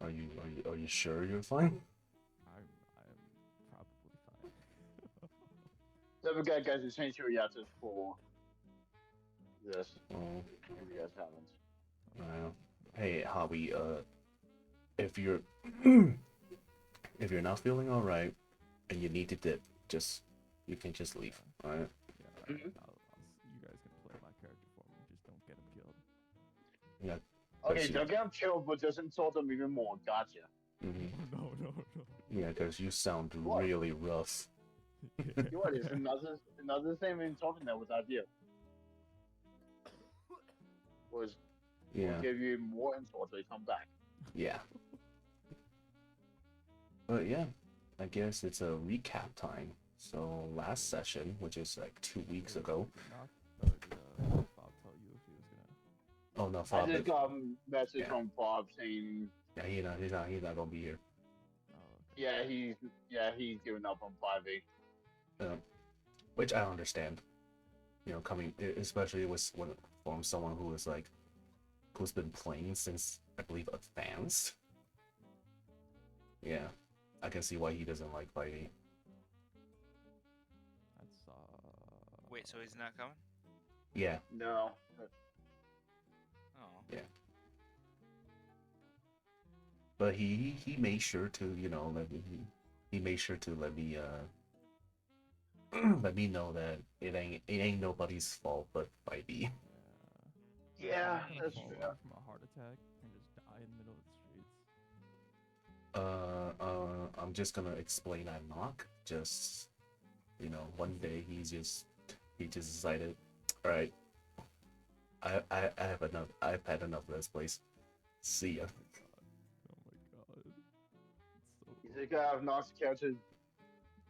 Are you sure you're fine? I'm probably fine. So we got guys essentially reactors for this. Oh, If you guys haven't. uh, hey, Hobby. If you're if you're not feeling all right and you need to dip, just you can just leave. Yeah, All right. yeah. You guys can play my character for me. Just don't get him killed. Yeah. Okay, Cause you. don't get him killed, but just insult them even more. Gotcha. Mhm. No, no, no, no. Yeah, cause you sound What? really rough. You know what? It's another thing insulting that was idea was will Yeah. give you more insults when you come back. Yeah. But yeah, I guess it's a recap time. So last session, which is like 2 weeks ago. Knock. Or did Bob tell you if he was gonna? Oh no, I Fob. just got a message Yeah. from Bob saying, Yeah, he's not gonna be here. Oh, okay. yeah, he's giving up on 5A. Uh, which I understand. Coming especially from someone who is like who's been playing since I believe advanced. Yeah, I can see why he doesn't like fighting. That's Wait, so he's not coming? Yeah, No. Oh. yeah. But he made sure to let me he made sure to let me let me know that it ain't nobody's fault but by me. Yeah, He's not gonna that's fall fair. over from a heart attack and just die in the middle of the streets. I'm just gonna explain I'm not just one day he just decided, all right, I have enough. I've had enough of this place. See ya. Oh my god. It's so He's cool. like, I have not character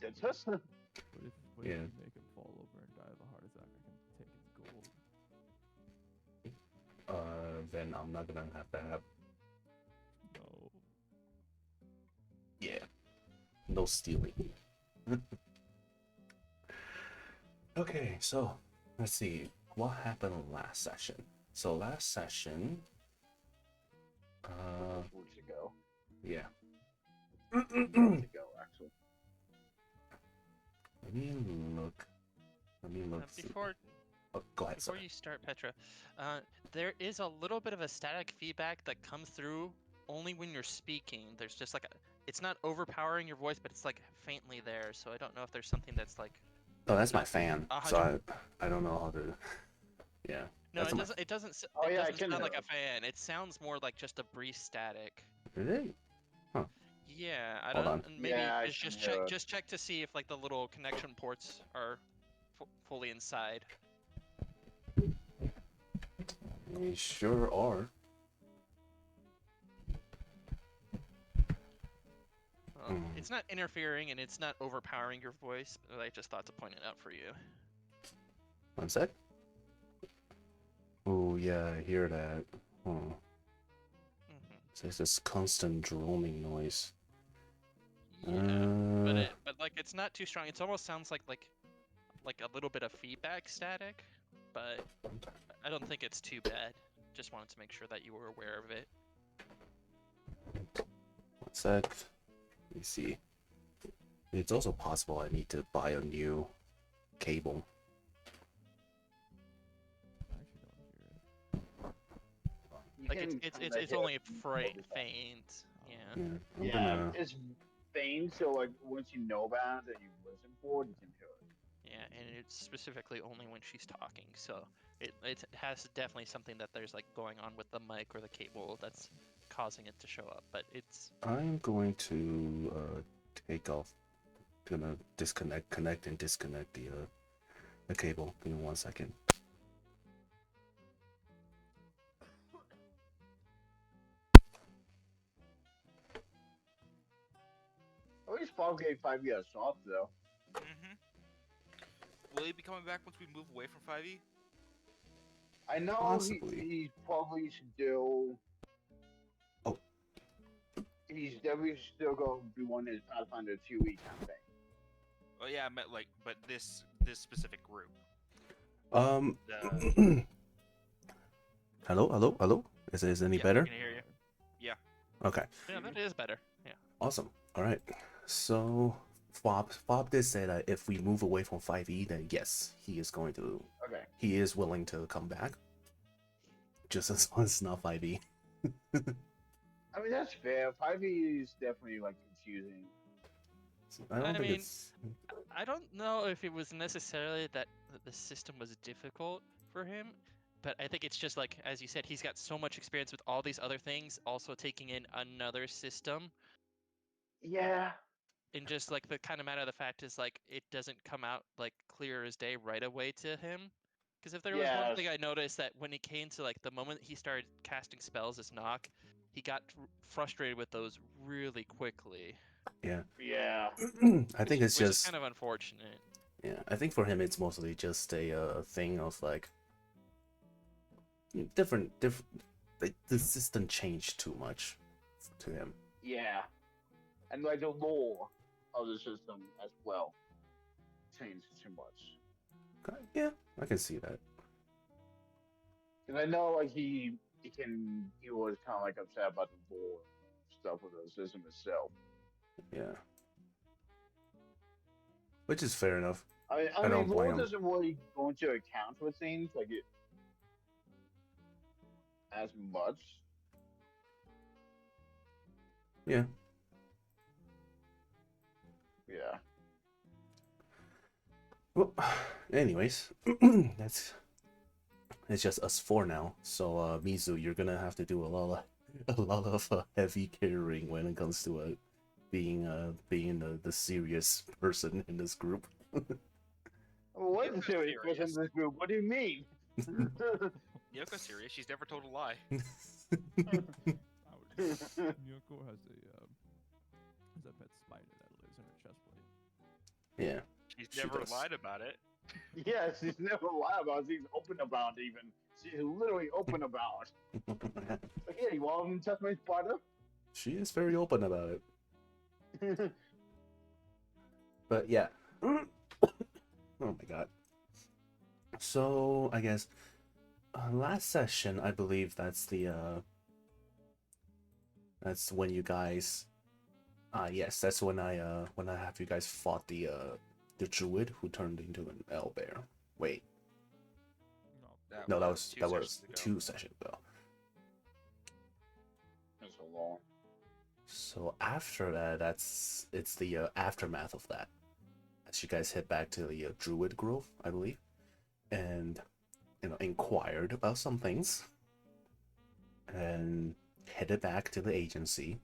dentist. What if Yeah. you make him fall over and die of a heart attack? I can take his gold. Then I'm not gonna have to have. No. Yeah, no stealing. Okay, so let's see what happened last session. So last session, Weeks ago. yeah. Months ago, actually. Let me look. Let me look. Before Oh, go ahead, before sir. you start, Petra, there is a little bit of a static feedback that comes through only when you're speaking. There's just like it's not overpowering your voice, but it's like faintly there. So I don't know if there's something that's like Oh, that's my not fan. So 100. I don't know how to. Yeah, No, that's it my. doesn't. It doesn't. Oh It yeah, I doesn't can sound hear like a it. fan. It sounds more like just a brief static. Really? Huh. Yeah, I Hold don't. on. And maybe Yeah, I just can just hear check it. just check to see if like the little connection ports are fully inside. We sure are. It's not interfering and it's not overpowering your voice, but I just thought to point it out for you. One sec. Oh yeah, I hear that. Oh, so it's this constant droning noise. Yeah, but like it's not too strong. It almost sounds like a little bit of feedback static, but I don't think it's too bad. Just wanted to make sure that you were aware of it. One sec. Let me see. It's also possible I need to buy a new cable. I actually don't hear it. Like it's only faint. Yeah. Yeah, I'm Yeah, gonna. it's faint, so like once you know about it and you listen for it, you can hear it. Yeah, and it's specifically only when she's talking, so it has definitely something that there's like going on with the mic or the cable that's causing it to show up. But it's I'm going to take off. Gonna connect and disconnect the cable. Give me 1 second. At least 5K 5 years soft though. Will he be coming back once we move away from 5e? I know Possibly. he probably still. Oh. He's definitely still going to be one of his Pathfinder 2E campaign. Oh yeah, I meant like, but this specific group. Hello. Is it any Yeah, better? I can hear you. Yeah. Okay. Yeah, that is better. Yeah. Awesome. All right. So Fob did say that if we move away from 5e, then yes, he is going to. Okay. He is willing to come back. Just as long as it's not 5e. I mean, that's fair. 5e is definitely like confusing. I don't I think mean, it's. I don't know if it was necessarily that the system was difficult for him, but I think it's just like, as you said, he's got so much experience with all these other things, also taking in another system, Yeah. and just like the kind of matter of the fact is like it doesn't come out like clear as day right away to him. Because if there was one Yes. thing I noticed that when he came to like the moment he started casting spells as Nock, he got frustrated with those really quickly, Yeah. Yeah. I think it's which is just. kind of unfortunate. Yeah. I think for him, it's mostly just a thing of like. Different. Like, the system changed too much to him. Yeah. And like the lore of the system as well changed too much. Okay, yeah, I can see that. Because I know like he was kind of like upset about the lore stuff with the system itself. Yeah. Which is fair enough. I I mean, don't blame lore him. doesn't really go into account for things like it as much. Yeah. Yeah. Well, anyways, that's it's just us four now. So, Mizu, you're gonna have to do a lot of heavy carrying when it comes to being the serious person in this group. What Yoko's serious person in serious. this group? What do you mean? Yoko's serious. She's never told a lie. Miyoko has a pet spider that lives in her chest plate. Yeah. She's She never does. lied about it. Yeah, she's never lied about it. She's open about it, even. She's literally open about it. Like, yeah, you want to touch my spider? She is very open about it. But yeah. Oh my god. So I guess last session, I believe that's when you guys. Yes, that's when I have you guys fought the druid who turned into an owlbear. Wait, no, that was two sessions ago. 2 sessions ago. That's so long. So after that, it's the aftermath of that. As you guys head back to the druid grove, I believe, and inquired about some things, and headed back to the agency.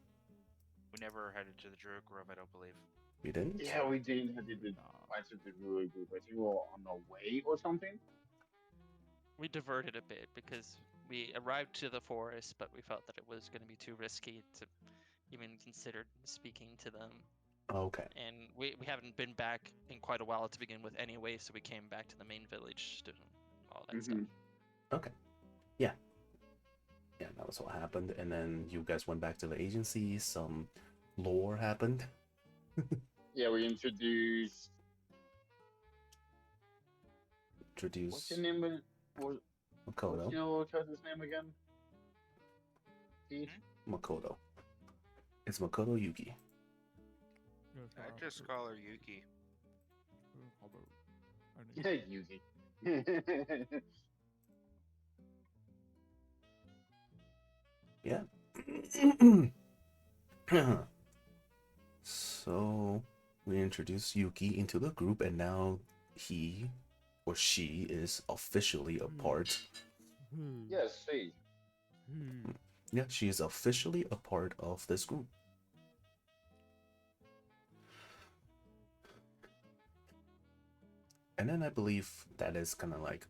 We never headed to the Druid Grove, I don't believe. You didn't? Yeah, we did have to do fight to the Druid group. I think we were on the way or something. We diverted a bit because we arrived to the forest, but we felt that it was going to be too risky to even consider speaking to them. Okay. And we haven't been back in quite a while to begin with anyway, so we came back to the main village to all that stuff. Okay. Yeah. Yeah, that was what happened. And then you guys went back to the agency. Some lore happened. Yeah, we introduced. What's Introduced your name? What's Makoto. your cousin's name again? Pete? Makoto. It's Makoto Yuki. I just call her Yuki. Yeah, Yuki. Yeah. So we introduced Yuki into the group, and now he or she is officially a part. Yes, see. Yeah, she is officially a part of this group. And then I believe that is kind of like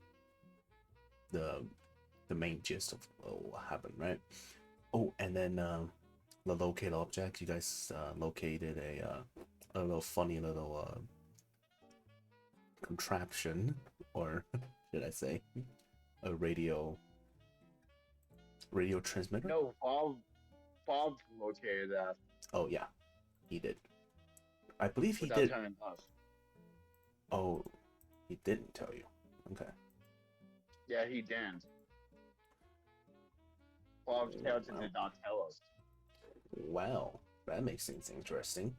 the main gist of what happened, right? Oh, and then the locate object. You guys located a little funny little contraption, or should I say, a radio transmitter. No, Bob located that. Oh yeah, he did. I believe he Without did. telling us. Oh, he didn't tell you. Okay. Yeah, he didn't. Bob Kelton did not tell us. Wow, that makes things interesting.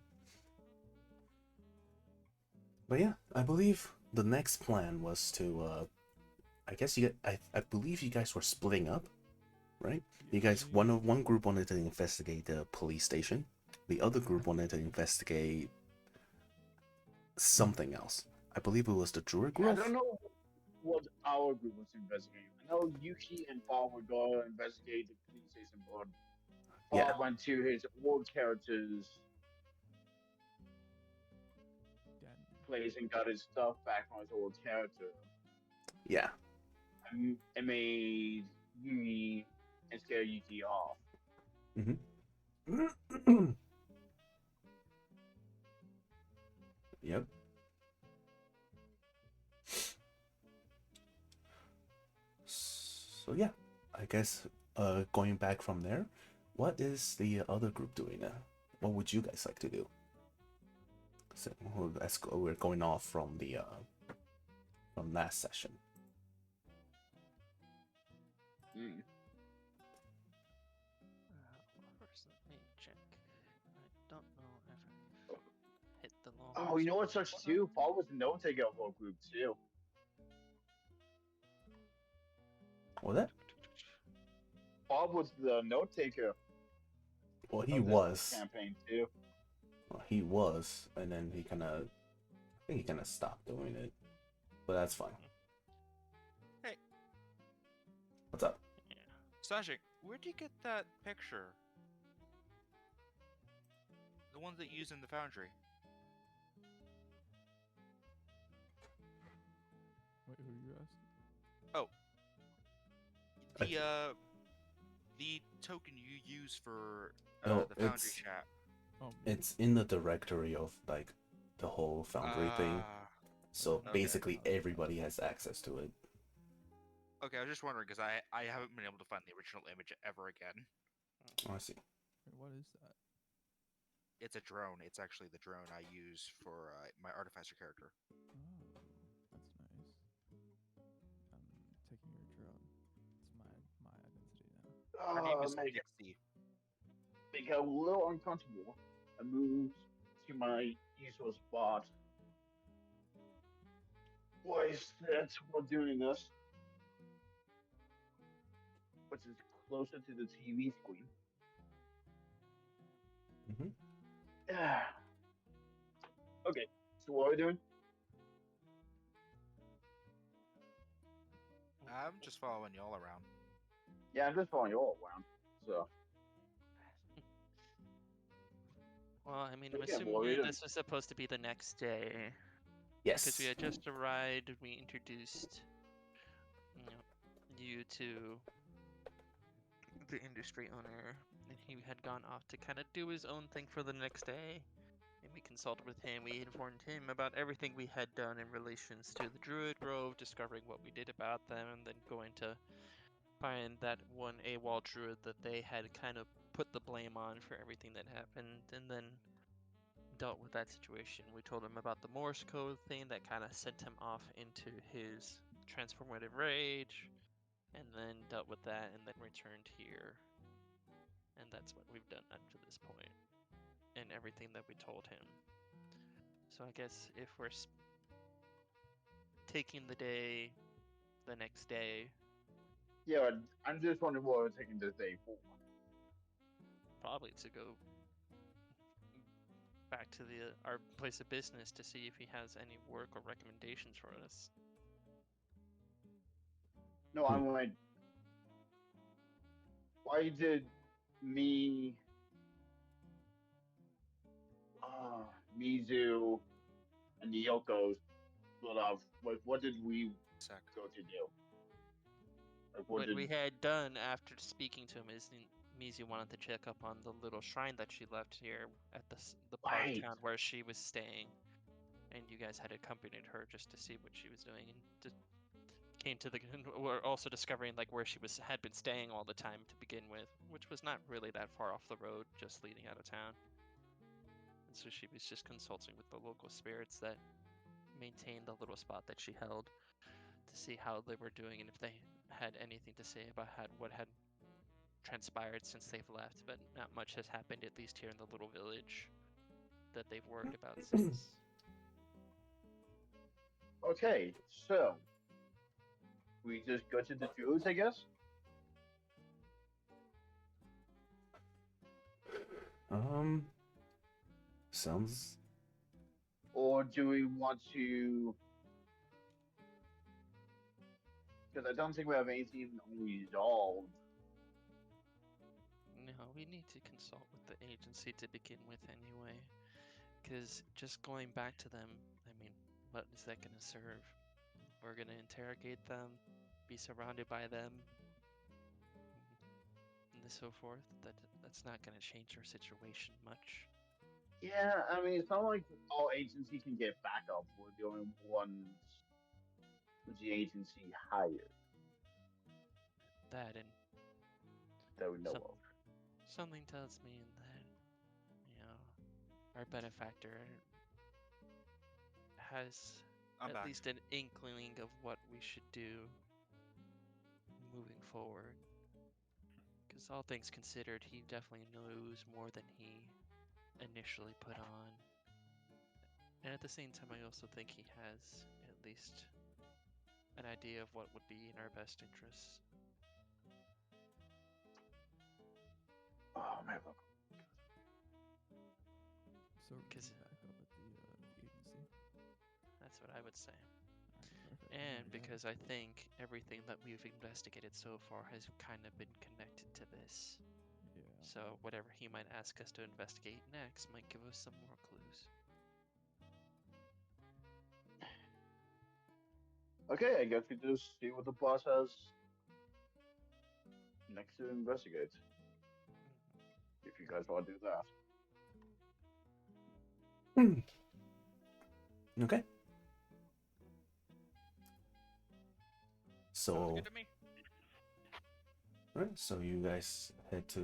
But yeah, I believe the next plan was to, I guess I believe you guys were splitting up, right? You guys, one group wanted to investigate the police station, the other group wanted to investigate something else. I believe it was the Druid I Grove. don't know what our group was investigating. I know Yuki and Bob would go investigate the police station, but Bob went to his old character's place and got his stuff back from his old character. Yeah. And made Yuki and scare Yuki off. Yep. So yeah, I guess going back from there, what is the other group doing now? What would you guys like to do? So let's go. We're going off from the from last session. First, let me check. I don't know if I hit the long. Oh, you know what sucks too? Paul was the note taker of our group too. What was that? Bob was the note taker. Well, he was. Campaign too. Well, he was, and then he kind of, I think he kind of stopped doing it, but that's fine. Hey. What's up? Yeah. Sajik, where'd you get that picture? The ones that you use in the foundry. Wait, who are you asking? Oh. The token you use for the foundry chat. It's in the directory of like the whole foundry thing. So basically everybody has access to it. Okay, I was just wondering because I haven't been able to find the original image ever again. Oh, I see. Wait, what is that? It's a drone. It's actually the drone I use for my artificer character. Oh, that's nice. I'm taking your drone. It's my identity now. Her name is Make Nixie. it a little uncomfortable. I moved to my usual spot. Boys, that's we're doing this. Which is closer to the TV screen. Yeah. Okay, so what are we doing? I'm just following y'all around. Yeah, I'm just following you all around. So. Well, I mean, I'm assuming this was supposed to be the next day. Yes. Because we had just arrived, we introduced you to the industry owner, and he had gone off to kind of do his own thing for the next day. And we consulted with him, we informed him about everything we had done in relations to the Druid Grove, discovering what we did about them, and then going to find that one AWOL Druid that they had kind of put the blame on for everything that happened, and then dealt with that situation. We told him about the Morse code thing that kind of sent him off into his transformative rage, and then dealt with that, and then returned here. And that's what we've done up to this point, and everything that we told him. So I guess if we're taking the day, the next day. Yeah, I'm just wondering what we're taking this day for. Probably to go back to our place of business to see if he has any work or recommendations for us. No, I'm like, why did me, Mizu, and the Yokos split off? What did we go to do? Like, what we had done after speaking to him is Mizu wanted to check up on the little shrine that she left here at the part of town where she was staying, and you guys had accompanied her just to see what she was doing, and came to we're also discovering like where she had been staying all the time to begin with, which was not really that far off the road, just leading out of town. And so she was just consulting with the local spirits that maintained the little spot that she held to see how they were doing and if they had anything to say about what had transpired since they've left, but not much has happened, at least here in the little village, that they've worried about since. Okay, so we just go to the druids, I guess. Sounds. Or do we want to? Because I don't think we have anything resolved. No, we need to consult with the agency to begin with anyway. Because just going back to them, I mean, what is that going to serve? We're going to interrogate them, be surrounded by them, and so forth. That's not going to change our situation much. Yeah, I mean, it's not like our agency can get backup. We're the only ones with the agency hired That and that we know some, of. something tells me that, our benefactor has I'm at back. least an inkling of what we should do moving forward. Because all things considered, he definitely knows more than he initially put on. And at the same time, I also think he has at least an idea of what would be in our best interests. Oh man, So we're 'Cause- meeting back up at the agency. That's what I would say. Alright, perfect. And Yeah. because I think everything that we've investigated so far has kind of been connected to this. Yeah. So whatever he might ask us to investigate next might give us some more clues. okay, I guess we just see what the boss has next to investigate. If you guys want to do that. Okay. Sounds So, good to me. right, so you guys head to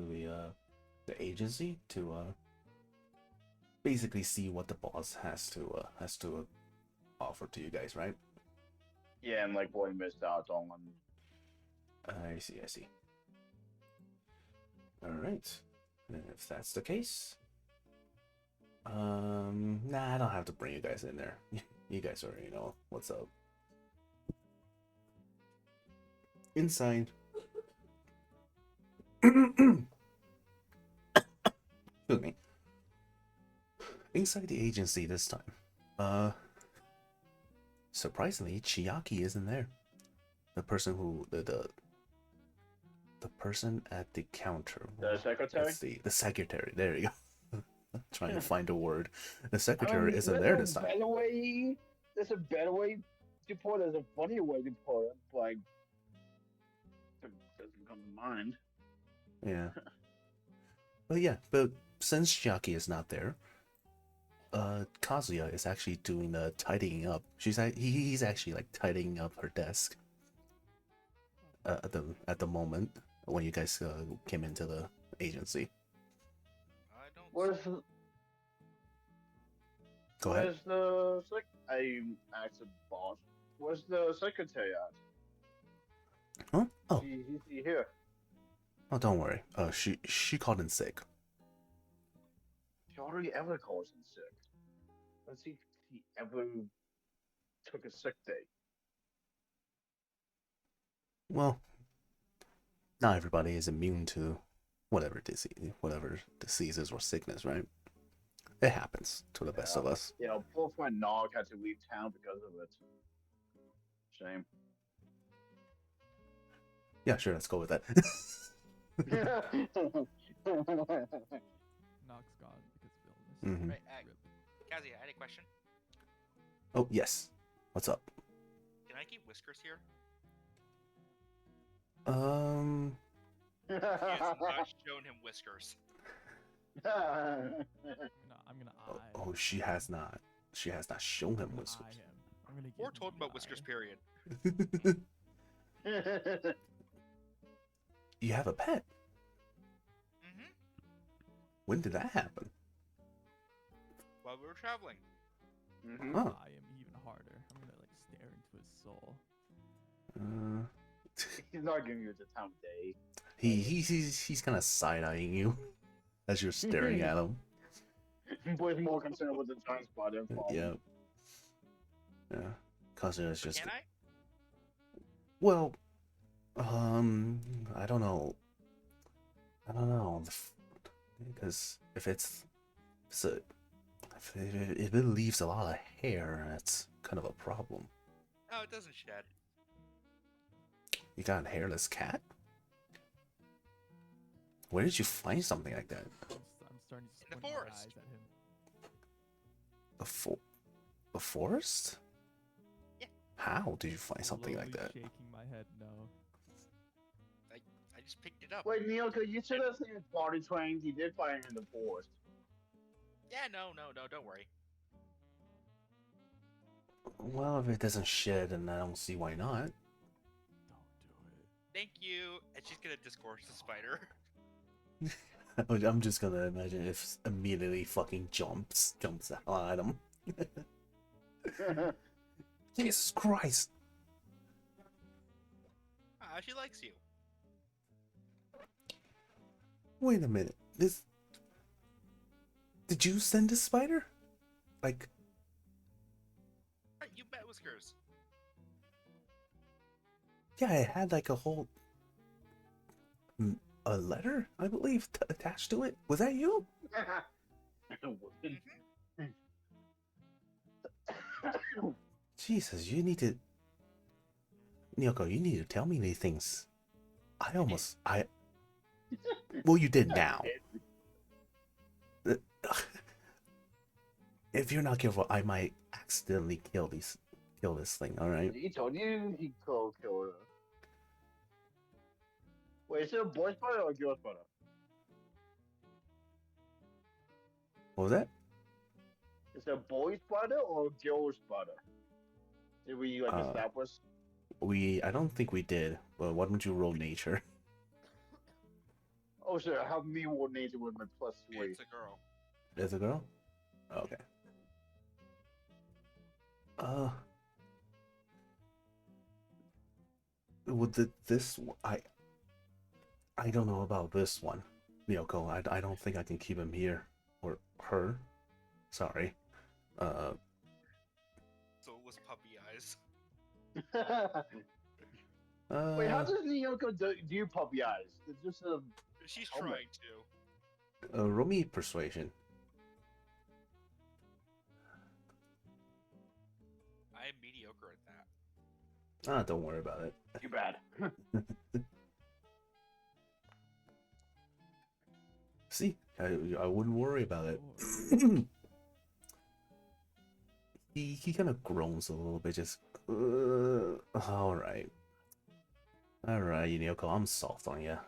the agency to basically see what the boss has to offer to you guys, right? Yeah, and like what we missed out on. I see, I see. Alright. And if that's the case. Nah, I don't have to bring you guys in there. You guys already know what's up. Inside. Excuse me. Inside the agency this time. Surprisingly, Chiaki isn't there. The person who the person at the counter. The secretary? Let's see. The secretary. There you go. Trying to find a word. The I secretary mean, isn't there this time. There's a better way to put it. There's a funnier way to put it. Like, it doesn't come to mind. Yeah. But since Chiaki is not there, Kazuya is actually doing the tidying up. He's actually like tidying up her desk. At the moment when you guys came into the agency. I don't. Where's the, Go ahead. where's the I asked the boss. Where's the secretary at? Huh? Oh, He's here. oh, don't worry. She called in sick. He already ever calls in sick. Let's see if he ever took a sick day. Well, not everybody is immune to whatever diseases or sickness, right? It happens to the best of us. Yeah, poor friend Nog had to leave town because of it. Shame. Yeah, sure. Let's go with that. Knock's gone because of illness. Mhm. Right, Rip. Kazi, I had a question. Oh yes. What's up? Can I keep Whiskers here? He has not shown him Whiskers. I'm gonna eye. Oh, she has not. She has not shown him I'm gonna whiskers. eye him. I'm gonna give Or him told him the about Whiskers, eye. period. You have a pet. Mm-hmm. When did that happen? While we were traveling. Mhm. Huh. Eye him even harder. I'm gonna like stare into his soul. He's not giving you the time of day. He's kind of side eyeing you as you're staring at him. Boy's more concerned with the giant spider and falling. Yeah. Yeah. Cousin is But just can I? well, I don't know. Because if it leaves a lot of hair, that's kind of a problem. Oh, it doesn't shed. You got a hairless cat? Where did you find something like that? I'm starting to In the squint my forest. eyes at him. A forest? Yeah. How did you find something like Slowly that? Shaking my head, no. I just picked it up. Wait, Nyoka, you should have seen Party Train. He did find it in the forest. Yeah, no, don't worry. Well, if it doesn't shed, then I don't see why not. Don't do it. Thank you. And she's gonna discourse the spider. I'm just gonna imagine if immediately fucking jumps out at him. Jesus Christ! Ah, she likes you. Wait a minute. Did you send this spider? Like, Right, you bet Whiskers. yeah, it had like a whole a letter, I believe, attached to it. Was that you? Jesus, you need to, Nyoko, you need to tell me these things. Well, you did now. If you're not careful, I might accidentally kill this thing. All right. He told you he killed her. Wait, is it a boy spider or a girl spider? What was that? Is it a boy spider or a girl spider? Did we establish? I don't think we did. But why don't you roll nature? Oh, sure. Have me roll nature with my +3. It's a girl. There's a girl? Okay. With I don't know about this one, Miyoko. I don't think I can keep him here or her. Sorry. Soulless puppy eyes. Wait, how does Nyoko do puppy eyes? It's just a. She's Oh my- trying to. roll me persuasion. I am mediocre at that. Ah, don't worry about it. Too bad. See, I wouldn't worry about it. Lord. he kind of groans a little bit, just. All right, Miyoko. I'm soft on you.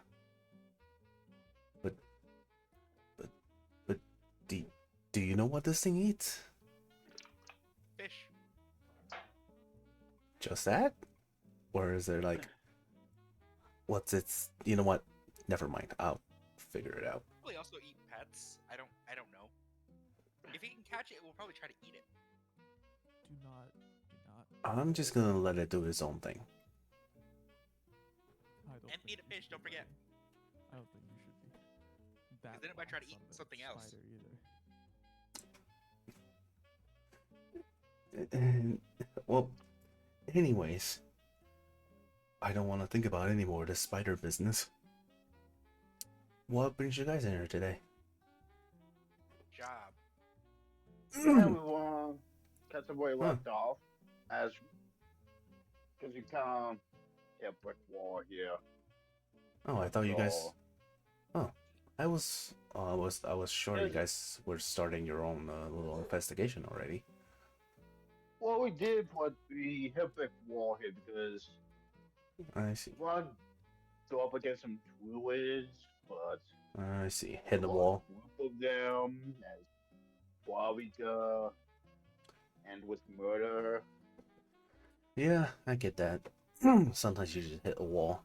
But do you know what this thing eats? Fish. Just that? Or is there like what's its you know what? Never mind. I'll figure it out. Probably also eat pets. I don't know. If he can catch it, we'll probably try to eat it. Do not. I'm just gonna let it do its own thing. I don't And think eat a you fish, should don't be. forget. I don't think you should be. That then it might try to lax eat on the something else. spider either. And, well, anyways, I don't want to think about any more of this spider business. What brings you guys in here today? Job. Yeah, we catch up where we left off, as because you can't hit brick wall here. Oh, I thought you guys. So- Oh, I was sure you guys were starting your own little investigation already. Well, we did, but we hit brick wall here because I see. we want to go up against some druids, but I see. Hit the a wall. group of them as Bobika and with murder. Yeah, I get that. Sometimes you just hit a wall.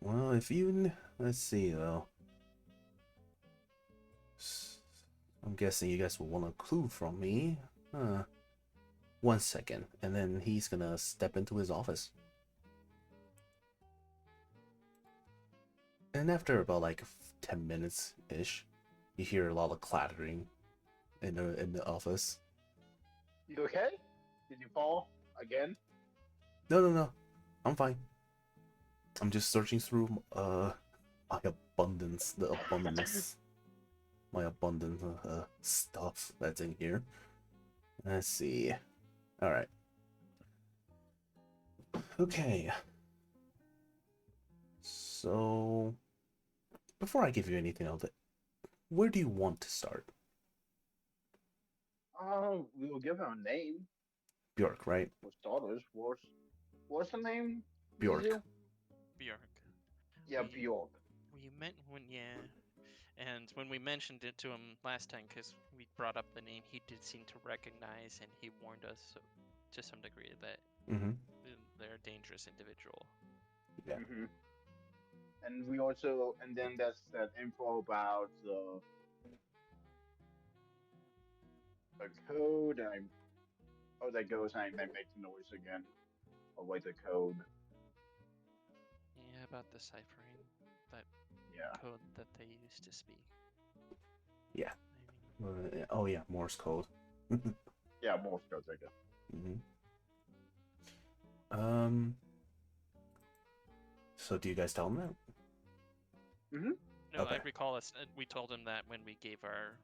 Well, if you let's see though. I'm guessing you guys will want a clue from me. 1 second, and then he's gonna step into his office. And after about like 10 minutes ish, you hear a lot of clattering in the office. You okay? Did you fall again? No, I'm fine. I'm just searching through my abundance, my abundant stuff that's in here. Let's see. All right. Okay. So, before I give you anything else, where do you want to start? We will give him a name Bjork, right? for starters. What's the name? Bjork. Mizu? Bjork. Yeah, We- Bjork. We meant when and when we mentioned it to him last time, because we brought up the name, he did seem to recognize, and he warned us to some degree that Mm-hmm. they're a dangerous individual. Yeah. Hmm. And we also, and then that's that info about the code. And how that goes, and I make the noise again. I'll wait the code. Yeah, about deciphering that Yeah. code that they used to speak. Yeah. I mean, Oh yeah, Morse code. Yeah, more codes, I guess. Mm-hmm. So do you guys tell him that? Mm-hmm. no, Okay. I recall us. We told him that when we gave our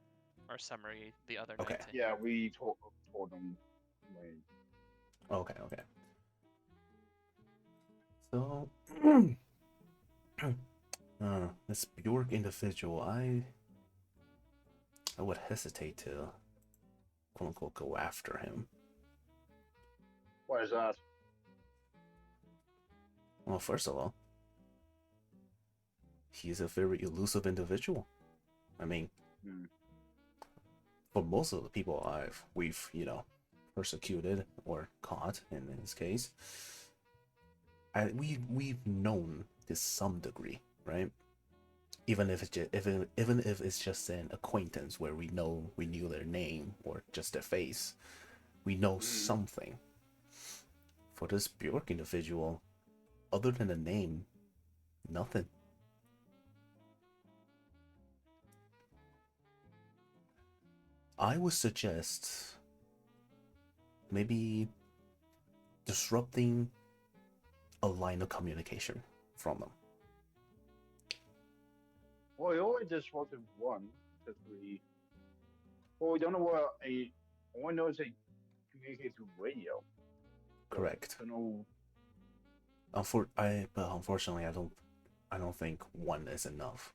summary the other Okay. night. To Yeah, him. we told them. Wait. Okay. So, this Bjork individual, I would hesitate to, quote unquote, go after him. Why is that? Well, first of all, he's a very elusive individual. I mean, Hmm. for most of the people we've persecuted or caught in this case, we've known to some degree, right? Even if it's just an acquaintance where we knew their name or just their face, we know something. For this Bjork individual, other than the name, nothing. I would suggest maybe disrupting a line of communication from them. Well, we already disrupted one because we don't know what all we know is they communicate through radio. So, Correct. don't know. But unfortunately, I don't think one is enough.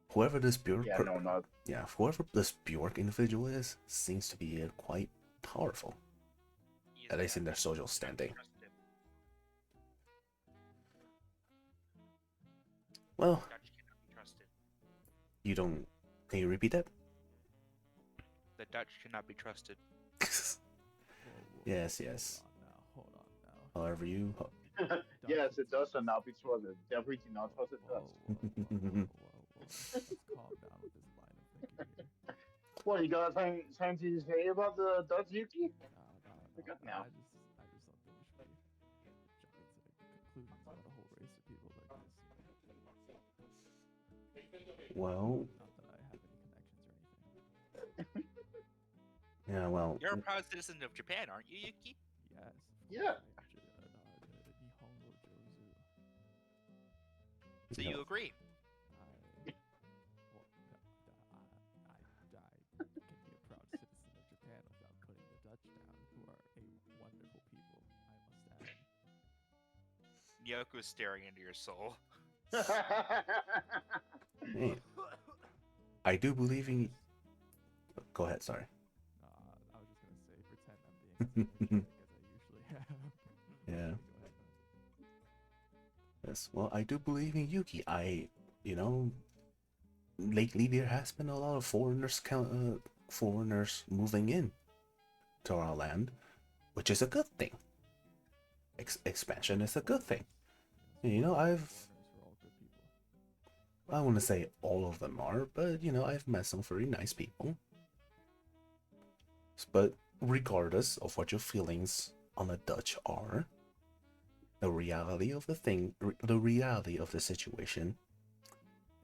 Whoever this Bjork, Yeah, no, not. whoever this Bjork individual is, seems to be quite powerful, at least in their social standing. Well, Dutch cannot be trusted. you don't. Can you repeat that? The Dutch cannot be trusted. Yes. Hold on now. However you. Yes, it does and not be trusted. Definitely do not trust it does. Let's calm down with this line of thinking here. What, you got something to say about the Dutch Yuki? Nah, Good now. I just don't think we should be jumping to conclusions about a whole race of people like this. Well, Not that I have any connections or anything. yeah. Well, You're a proud citizen of Japan, aren't you, Yuki? Yes. Yeah. Nihongo Jozu. So you agree? I can be a proud citizen of Japan without putting the Dutch down, who are a wonderful people, I must add. Yoko's staring into your soul. hey, I do believe in. Go ahead. Sorry. I was just gonna say, pretend I'm being sympathetic as I usually have. Yeah. Go ahead. Yes. Well, I do believe in Yuki. Lately there has been a lot of foreigners moving in to our land, which is a good thing. Expansion is a good thing. Foreigners were all good people. I wouldn't say all of them are, but I've met some very nice people. But regardless of what your feelings on the Dutch are, the reality of the situation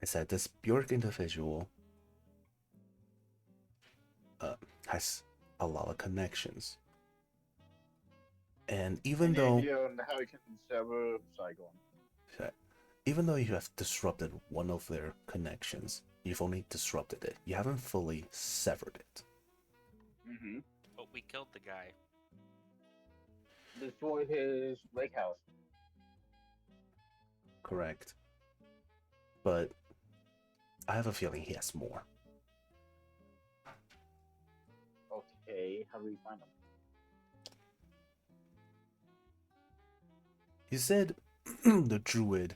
I said this Bjork individual has a lot of connections. And even Any though idea on how you can sever? Sorry, go on. even though you have disrupted one of their connections, you've only disrupted it. You haven't fully severed it. Mm-hmm. But we killed the guy. Destroy his lake house. Correct. But I have a feeling he has more. Okay, how do we find him? You said the druid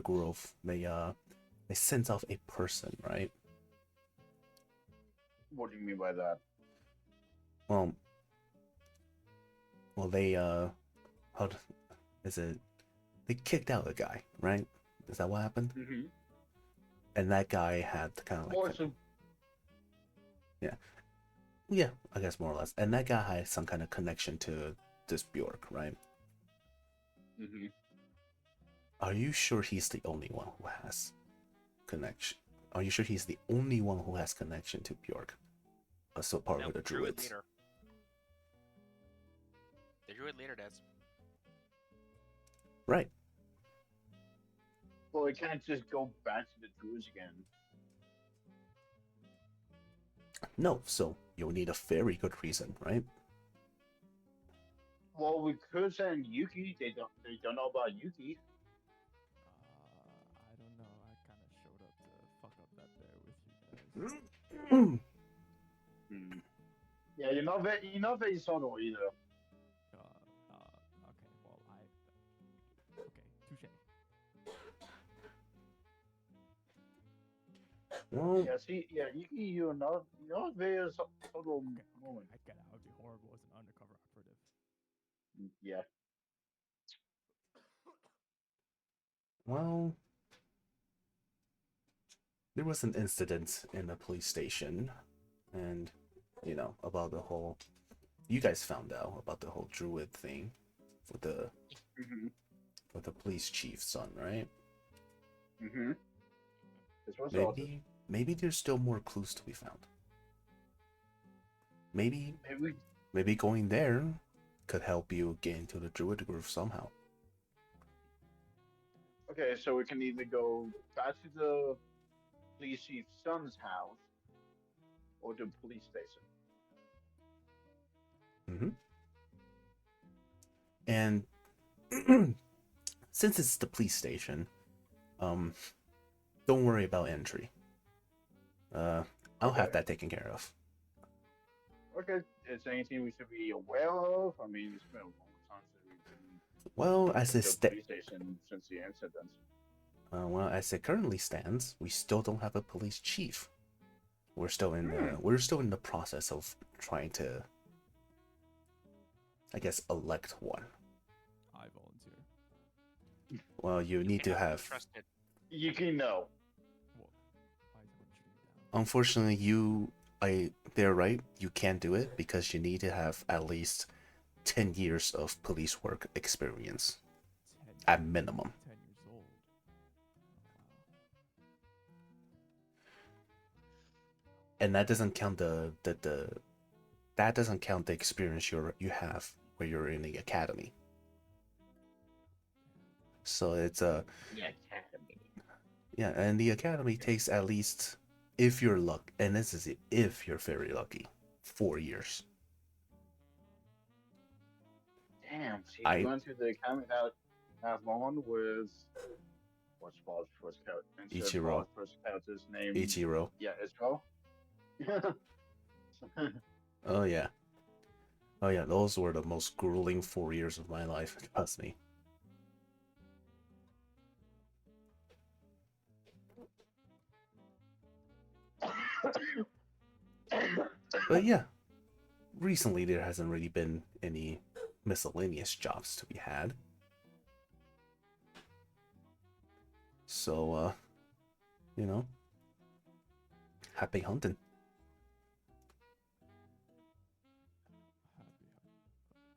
grove, they sent off a person, right? What do you mean by that? Well, they how is it? They kicked out a guy, right? Is that what happened? Mm-hmm. And that guy had kind of like Awesome. yeah, I guess more or less. And that guy had some kind of connection to this Bjork, right? Mm-hmm. Are you sure he's the only one who has connection? Are you sure he's the only one who has connection to Bjork? So part No, of the druid druids. leader. The druid leader does. Right. Well, we can't just go back to the Druids again. No, so you'll need a very good reason, right? Well, we could send Yuki. They don't know about Yuki. I don't know. I kind of showed up to fuck up that bear with you guys. Hmm. Yeah, you're not very subtle either. Okay. Well, okay. Touche. Well, Yeah, see, yeah, Yuki, you're not very subtle Okay. moment. I get it. I would be horrible as an undercover operative. Yeah. well, there was an incident in the police station, and about the whole. You guys found out about the whole druid thing with the Mm-hmm. police chief's son, right? Mm-hmm. This was awesome. Maybe there's still more clues to be found. Maybe Maybe going there could help you get into the druid grove somehow. okay, so we can either go back to the police chief's son's house or the police station. Mm-hmm. And since it's the police station, don't worry about entry. I'll have that taken care of. Okay, is there anything we should be aware of? I mean, it's been a long time since we've been Well, to the police station since the incident. as it currently stands, we still don't have a police chief. We're still in the process of trying to, I guess, elect one. I volunteer. Well, you need to have. Trusted. Yuki, no. What? Why is everyone shooting down? Unfortunately, they're right. You can't do it because you need to have at least 10 years of police work experience 10 at minimum. 10 years old. And that doesn't count that doesn't count the experience you have where you're in the academy. So it's The academy. yeah, and the academy takes at least, if you're and this is if you're very lucky, 4 years. Damn, see, you went to the academy that long with what's Paul's first character? Ichiro. First character's name. Ichiro. Yeah, Ichiro. Oh yeah. Oh yeah, those were the most grueling 4 years of my life, trust me. But yeah, recently there hasn't really been any miscellaneous jobs to be had. So, happy hunting.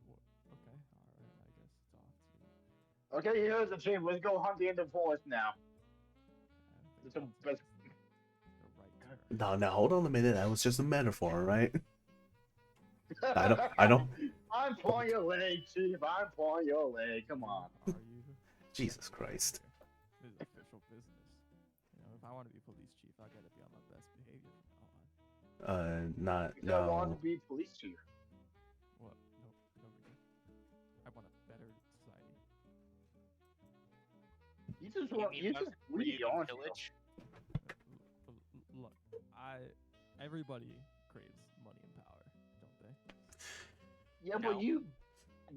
Okay, alright, I guess it's off to you. Okay, here's the team. Let's go hunt in the forest now. It's a That's best. the right term. No, hold on a minute. That was just a metaphor, right? I don't. I'm pulling your leg, Chief. I'm pulling your leg. Come on. Are you? Jesus Christ. This is official business. You know, if I want to be police chief, I gotta be on my best behavior from now on. Not You don't want to no. be police chief. What? No, no reason. I want a better society. You just You want. mean You one just where you greedy, can aren't you? pillage? Look, everybody craves money and power, don't they? Yeah, No. but you.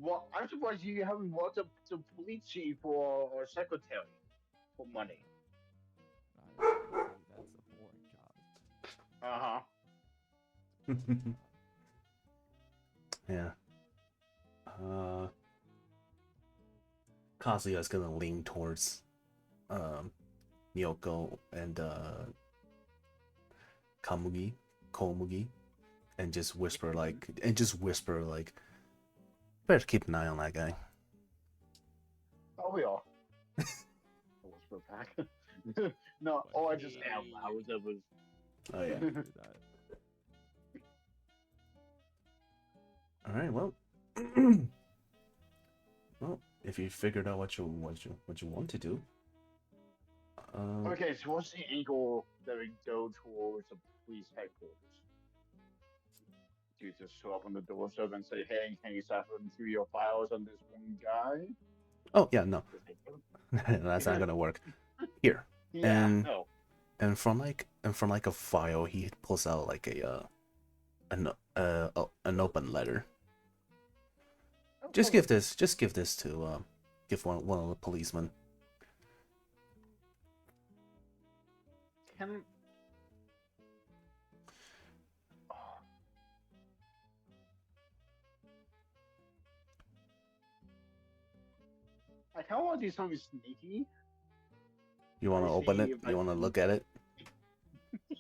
Well, I'm surprised you haven't worked up to police chief or secretary for money. Honestly, that's a boring job. Uh huh. Yeah. Kazuya's gonna lean towards Miyoko and Komugi, and just whisper like, better keep an eye on that guy. Oh, we are. Whisper back. No, But I just am. I was. Oh yeah. do that. All right. Well, well, if you figured out what you want to do, Okay, so what's the angle that we go towards the police headquarters? Do you just show up on the doorstep and say, "Hey, can you step into your files on this one guy?" oh yeah, no, Just like, that's not gonna work. Here, yeah, and no. and from like a file, he pulls out like an open letter. Just give this to give one of the policemen. Can I kind of want to do something sneaky. You want to I open see it? if I You want to can- look at it?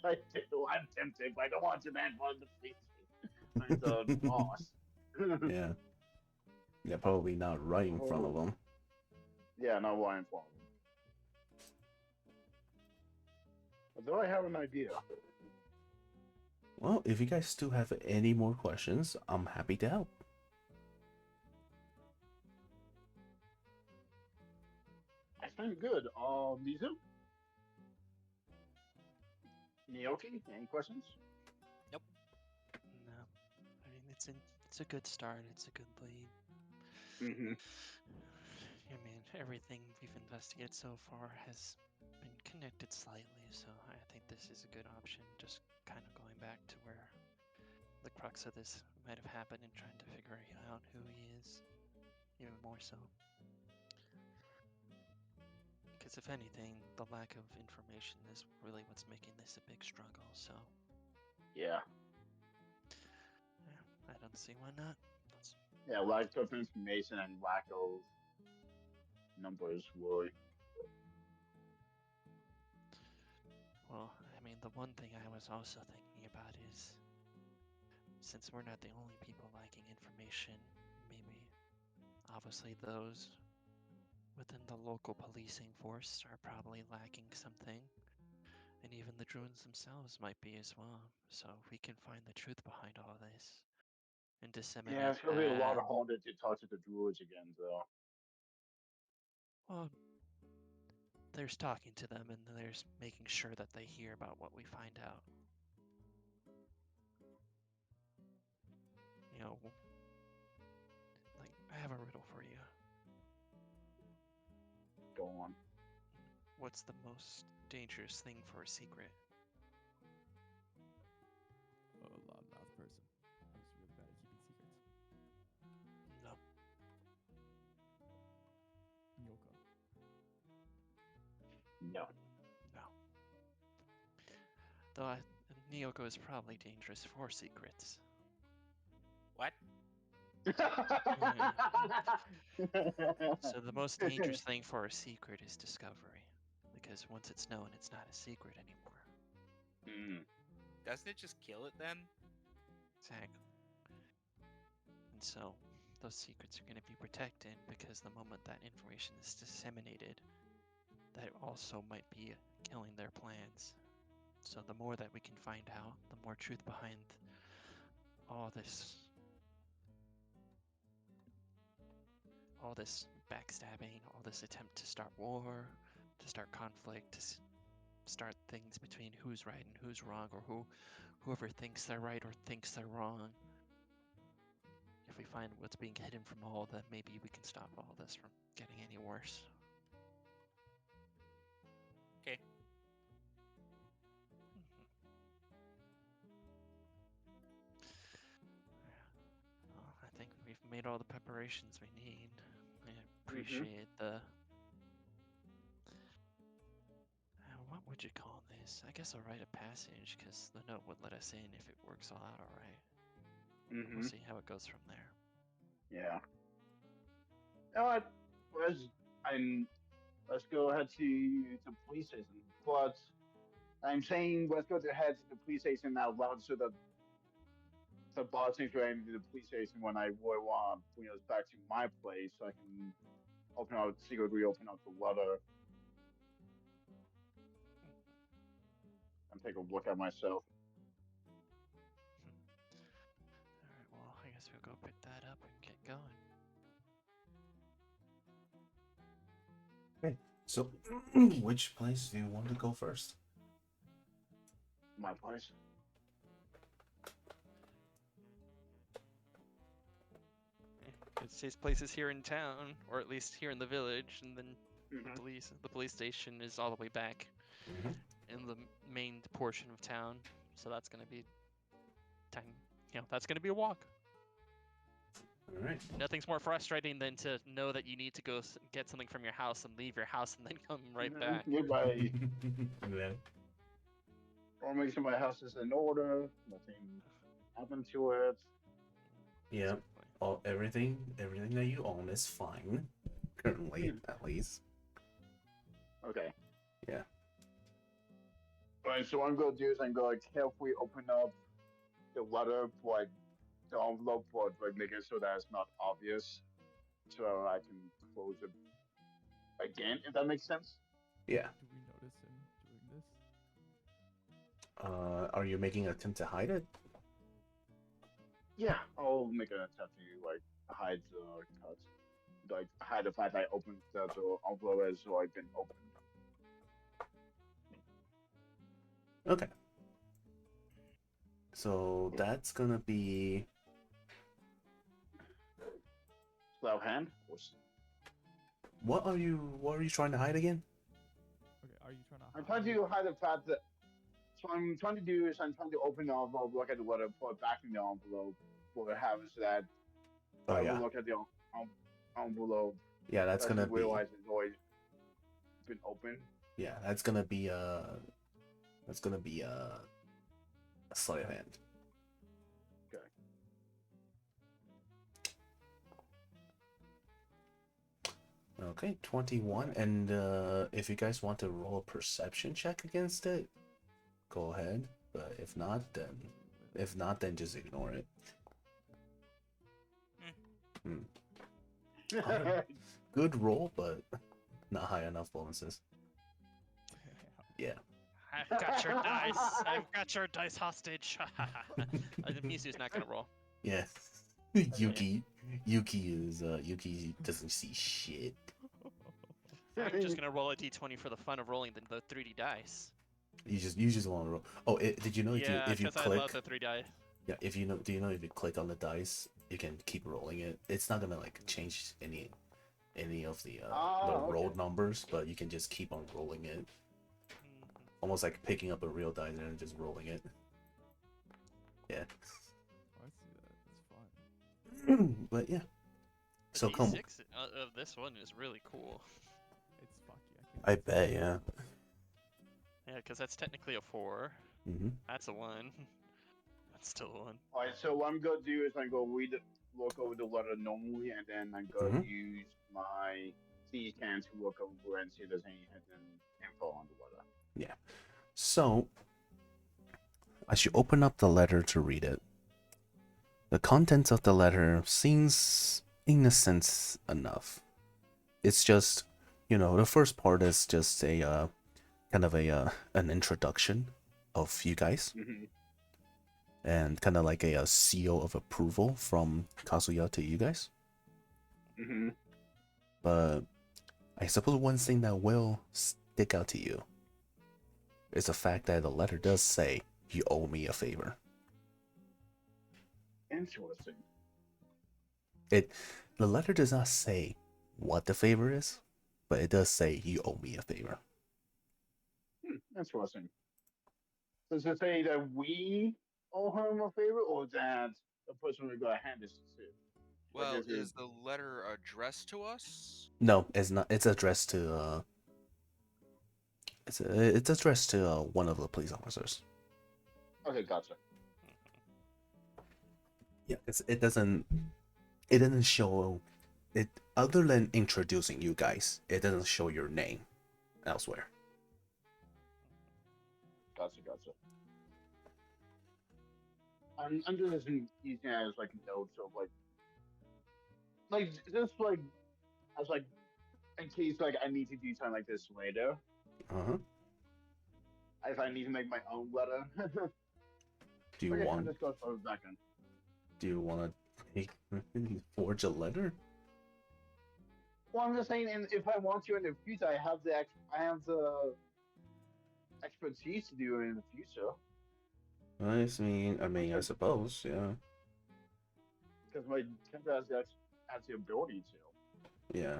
I do. I'm tempted, but I don't want to man for the police. I'm the boss. Yeah. Yeah, probably not right in front of him. Yeah, not why I'm following. Although I have an idea. Well, if you guys still have any more questions, I'm happy to help. I sound good. Mizu? Naoki, any questions? No, I mean it's a good start. It's a good lead. Mm-hmm. I mean, everything we've investigated so far has been connected slightly, so I think this is a good option. Just kind of going back to where the crux of this might have happened and trying to figure out who he is, even more so. Because if anything, the lack of information is really what's making this a big struggle, so Yeah. yeah, I don't see why not. Let's Yeah, lack of information and lack of numbers would. Well, I mean, the one thing I was also thinking about is, since we're not the only people lacking information, maybe obviously those within the local policing force are probably lacking something, and even the drones themselves might be as well. So if we can find the truth behind all this and disseminate Yeah, it's gonna be a lot that, harder to talk to the druids again, though. well, there's talking to them and there's making sure that they hear about what we find out. You know, like, I have a riddle for you. Go on. What's the most dangerous thing for a secret? A loudmouth person who's really bad at keeping secrets. No. Yoko. No. No. Though Nyoko is probably dangerous for secrets. What? So the most dangerous thing for a secret is discovery. Because once it's known, it's not a secret anymore. Mm. Doesn't it just kill it then? Exactly. And so those secrets are going to be protected because the moment that information is disseminated, that also might be killing their plans. So the more that we can find out, the more truth behind all this backstabbing, all this attempt to start war, to start conflict, to start things between who's right and who's wrong, or whoever thinks they're right or thinks they're wrong. If we find what's being hidden from all, then maybe we can stop all this from getting any worse. Okay. Well, I think we've made all the preparations we need. I appreciate the. What would you call this? I guess a rite of passage, because the note would let us in if it works all out alright. We'll see how it goes from there. Yeah. You know what? Let's go ahead to the police station. But I'm saying let's go ahead to the police station out loud so that the boss things going to the police station when I would want to bring us back to my place so I can secretly open up the letter and take a look at myself. Alright, well, I guess we'll go pick that up and get going. Okay. So, which place do you want to go first? My place. His place is here in town, or at least here in the village, and then Mhm. the police station is all the way back in the main portion of town. So that's gonna be that's gonna be a walk. All right. Nothing's more frustrating than to know that you need to go get something from your house and leave your house and then come right back. Goodbye. And then, Or make sure my house is in order. Nothing happened to it. yeah, Exactly. everything that you own is fine currently, at least. Okay. Yeah. Alright, so what I'm gonna do is I'm gonna carefully open up the letter, like the envelope, but like make it so that it's not obvious, so I can close it again. If that makes sense. Yeah. Do we notice him doing this? Are you making an attempt to hide it? Yeah, I'll make an attempt to like hide the cut, like hide the fact I opened the envelope as so I've been opened. Okay. So that's gonna be Sleight of hand. what are you trying to hide again? Okay, are you trying to? I'm trying to hide the fact that. So I'm trying to do is I'm trying to open the envelope, look at the letter, put it back in the envelope, what happens so that Oh I yeah. will look at the envelope. Yeah, that's gonna be realize it's always been open. yeah, that's gonna be a sleight of hand. Okay. Okay, 21. And if you guys want to roll a perception check against it, go ahead. But if not, then just ignore it. Good roll, but not high enough bonuses. Yeah. I've got your dice. I've got your dice hostage. Misu's not gonna roll. Yeah. Yuki doesn't see shit. I'm just gonna roll a d20 for the fun of rolling the 3D dice. You just want to roll. Oh, did you know Yeah, if you because I click? love the 3 die. Yeah, do you know if you click on the dice, you can keep rolling it. It's not gonna like change any of the rolled numbers, but you can just keep on rolling it. Almost like picking up a real dice and just rolling it. Yeah. Oh, I see that. That's fun. But yeah. The So come. D6 of this one is really cool. It's fucky. I bet, yeah. Yeah, because that's technically a 4. Mm-hmm. That's a 1. That's still a 1. Alright, so what I'm gonna do is I'm gonna look over the letter normally, and then I'm gonna use my C scan to look over and see if there's any hidden info on the letter. Yeah. So, as you open up the letter to read it, the contents of the letter seems innocent enough. It's just the first part is just a kind of a an introduction of you guys, Mm-hmm. and kind of like a seal of approval from Kazuya to you guys. Mm-hmm. But I suppose one thing that will stick out to you is the fact that the letter does say you owe me a favor. Interesting. The letter does not say what the favor is, but it does say you owe me a favor. Interesting. Does it say that we owe him a favor, or that the person we're gonna hand this to? Like, Well, is it is the letter addressed to us? No, it's not. It's addressed to it's addressed to one of the police officers. okay? Gotcha. Yeah, it doesn't show it other than introducing you guys. It doesn't show your name elsewhere. Gotcha. Gotcha. I'm just using it as like notes of like just like as like in case like I need to do something like this later. Uh-huh. If I need to make my own letter. Do you Okay, want let's go for a second. do you want to forge a letter? Well, I'm just saying, and if I want to in the future, I have the expertise to do it in the future I suppose, yeah. because my character has the ability to. Yeah.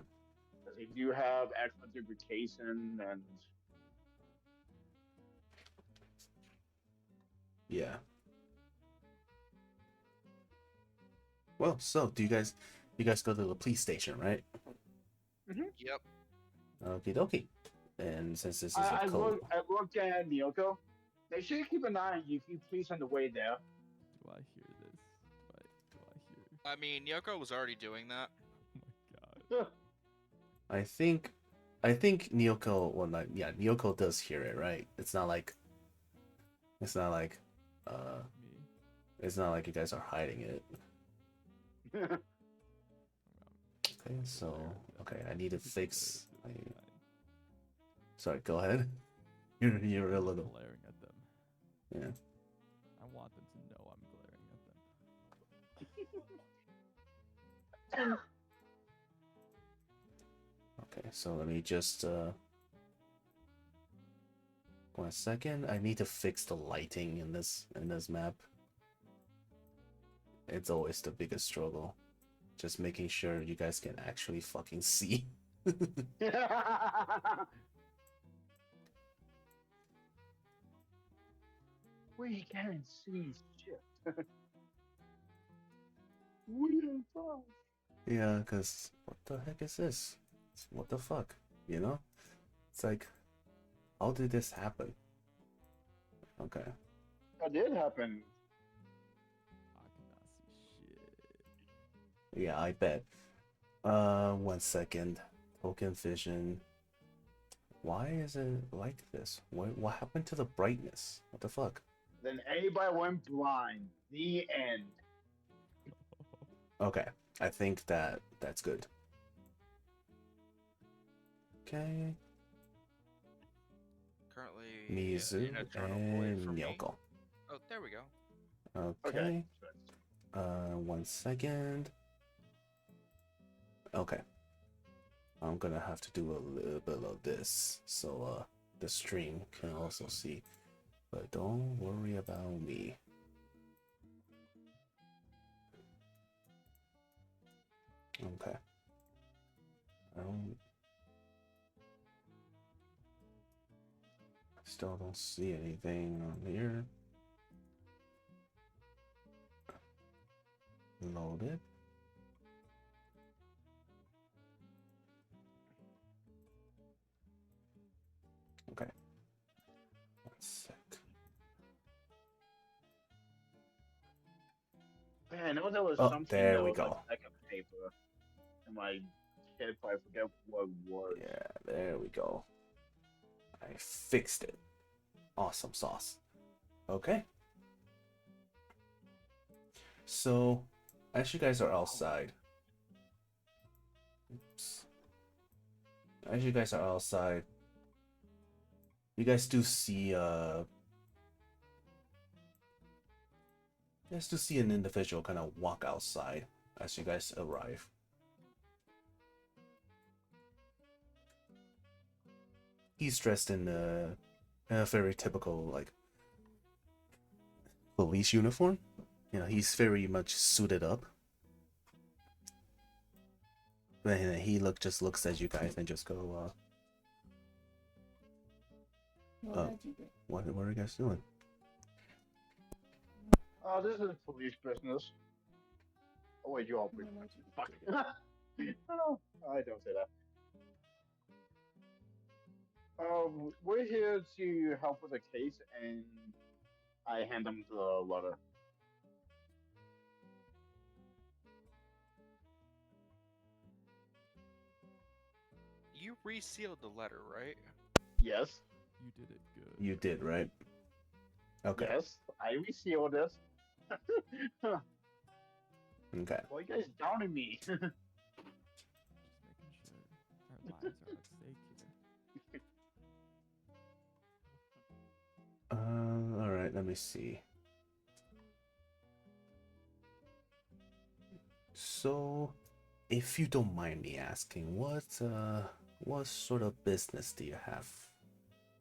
Because they do have excellent duplication and Yeah. Well, so do you guys go to the police station, right? Yep. Okie dokie. And since this is a I code, looked at Nyoko. They should keep an eye on you. Keep police on the way there. Do I hear this? Do I hear? I mean, Yoko was already doing that. Oh my god. I think Nyoko, well, not, yeah, Nyoko does hear it, right? It's not like uh Me. it's not like you guys are hiding it. Okay, so okay, I need to fix. Sorry, go ahead. You're a little. glaring at them. Yeah. I want them to know I'm glaring at them. Okay, so let me just 1 second. I need to fix the lighting in this map. It's always the biggest struggle. Just making sure you guys can actually fucking see. We can't see shit. We are fine. Yeah, cause what the heck is this? What the fuck? You know? It's like, how did this happen? Okay. That did happen. I cannot see shit. Yeah, I bet. 1 second. Token vision. Why is it like this? What happened to the brightness? What the fuck? Then everybody went blind. The end. Okay, I think that's good. Okay, Currently, Mizu in a journal void and for me. Nyoko. Oh, there we go. Okay. 1 second. Okay. I'm gonna have to do a little bit of this so the stream can also see. But don't worry about me. Okay. I still don't see anything on here. Load it. Okay. 1 sec. Man, I know there was Oh, something there that we was go. like a paper in my head, but I forget what it was. Yeah, there we go. I fixed it. Awesome sauce. Okay. So, as you guys are outside. Oops. As you guys are outside, you guys do see an individual kind of walk outside as you guys arrive. He's dressed in a very typical like police uniform. You know, he's very much suited up. And he just looks at you guys and just go, what are you guys doing? Oh, this is police business. Oh wait, you all bring fuck. Oh, I don't say that. We're here to help with a case, and I hand them the letter. You resealed the letter, right? Yes. You did it good. You did, right? Okay. Yes, I resealed it. Okay. Why you guys downing me? Just making sure our lives are at stake here. All right. Let me see. So, if you don't mind me asking, what sort of business do you have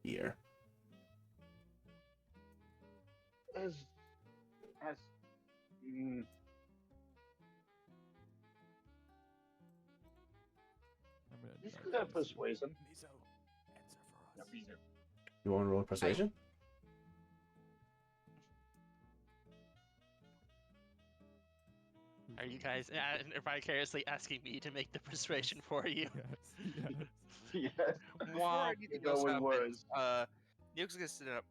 here? as, mm, I'm gonna This nudge could have Miso. persuasion. Miso, answer for Yeah, us. reason. You want to roll persuasion? Are you guys vicariously asking me to make the persuasion for you? Yes, yes. Yes. Before anything Go else with happens, words. Nuke's gonna sit up.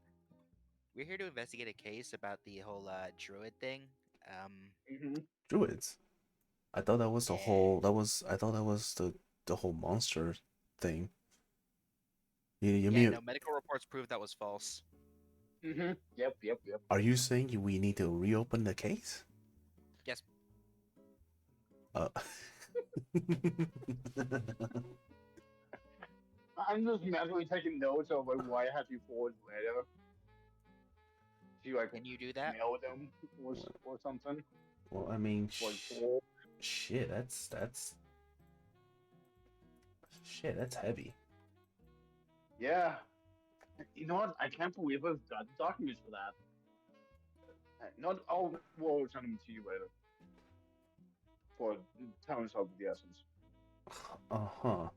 We're here to investigate a case about the whole druid thing. Mm-hmm. Druids. I thought that was the Yeah. whole. I thought that was the whole monster thing. You Yeah, mean? no, medical reports prove that was false. Mm-hmm. Yep. Are you saying we need to reopen the case? Yes. I'm just mentally taking notes of like why I had to forward later. Do you like Can you do that? mail them or something? Well, I mean, Like forward? shit. That's shit. That's heavy. Yeah. You know what? I can't believe I've got documents for that. Not all. We'll send them to you later. For terms of the essence. Uh-huh.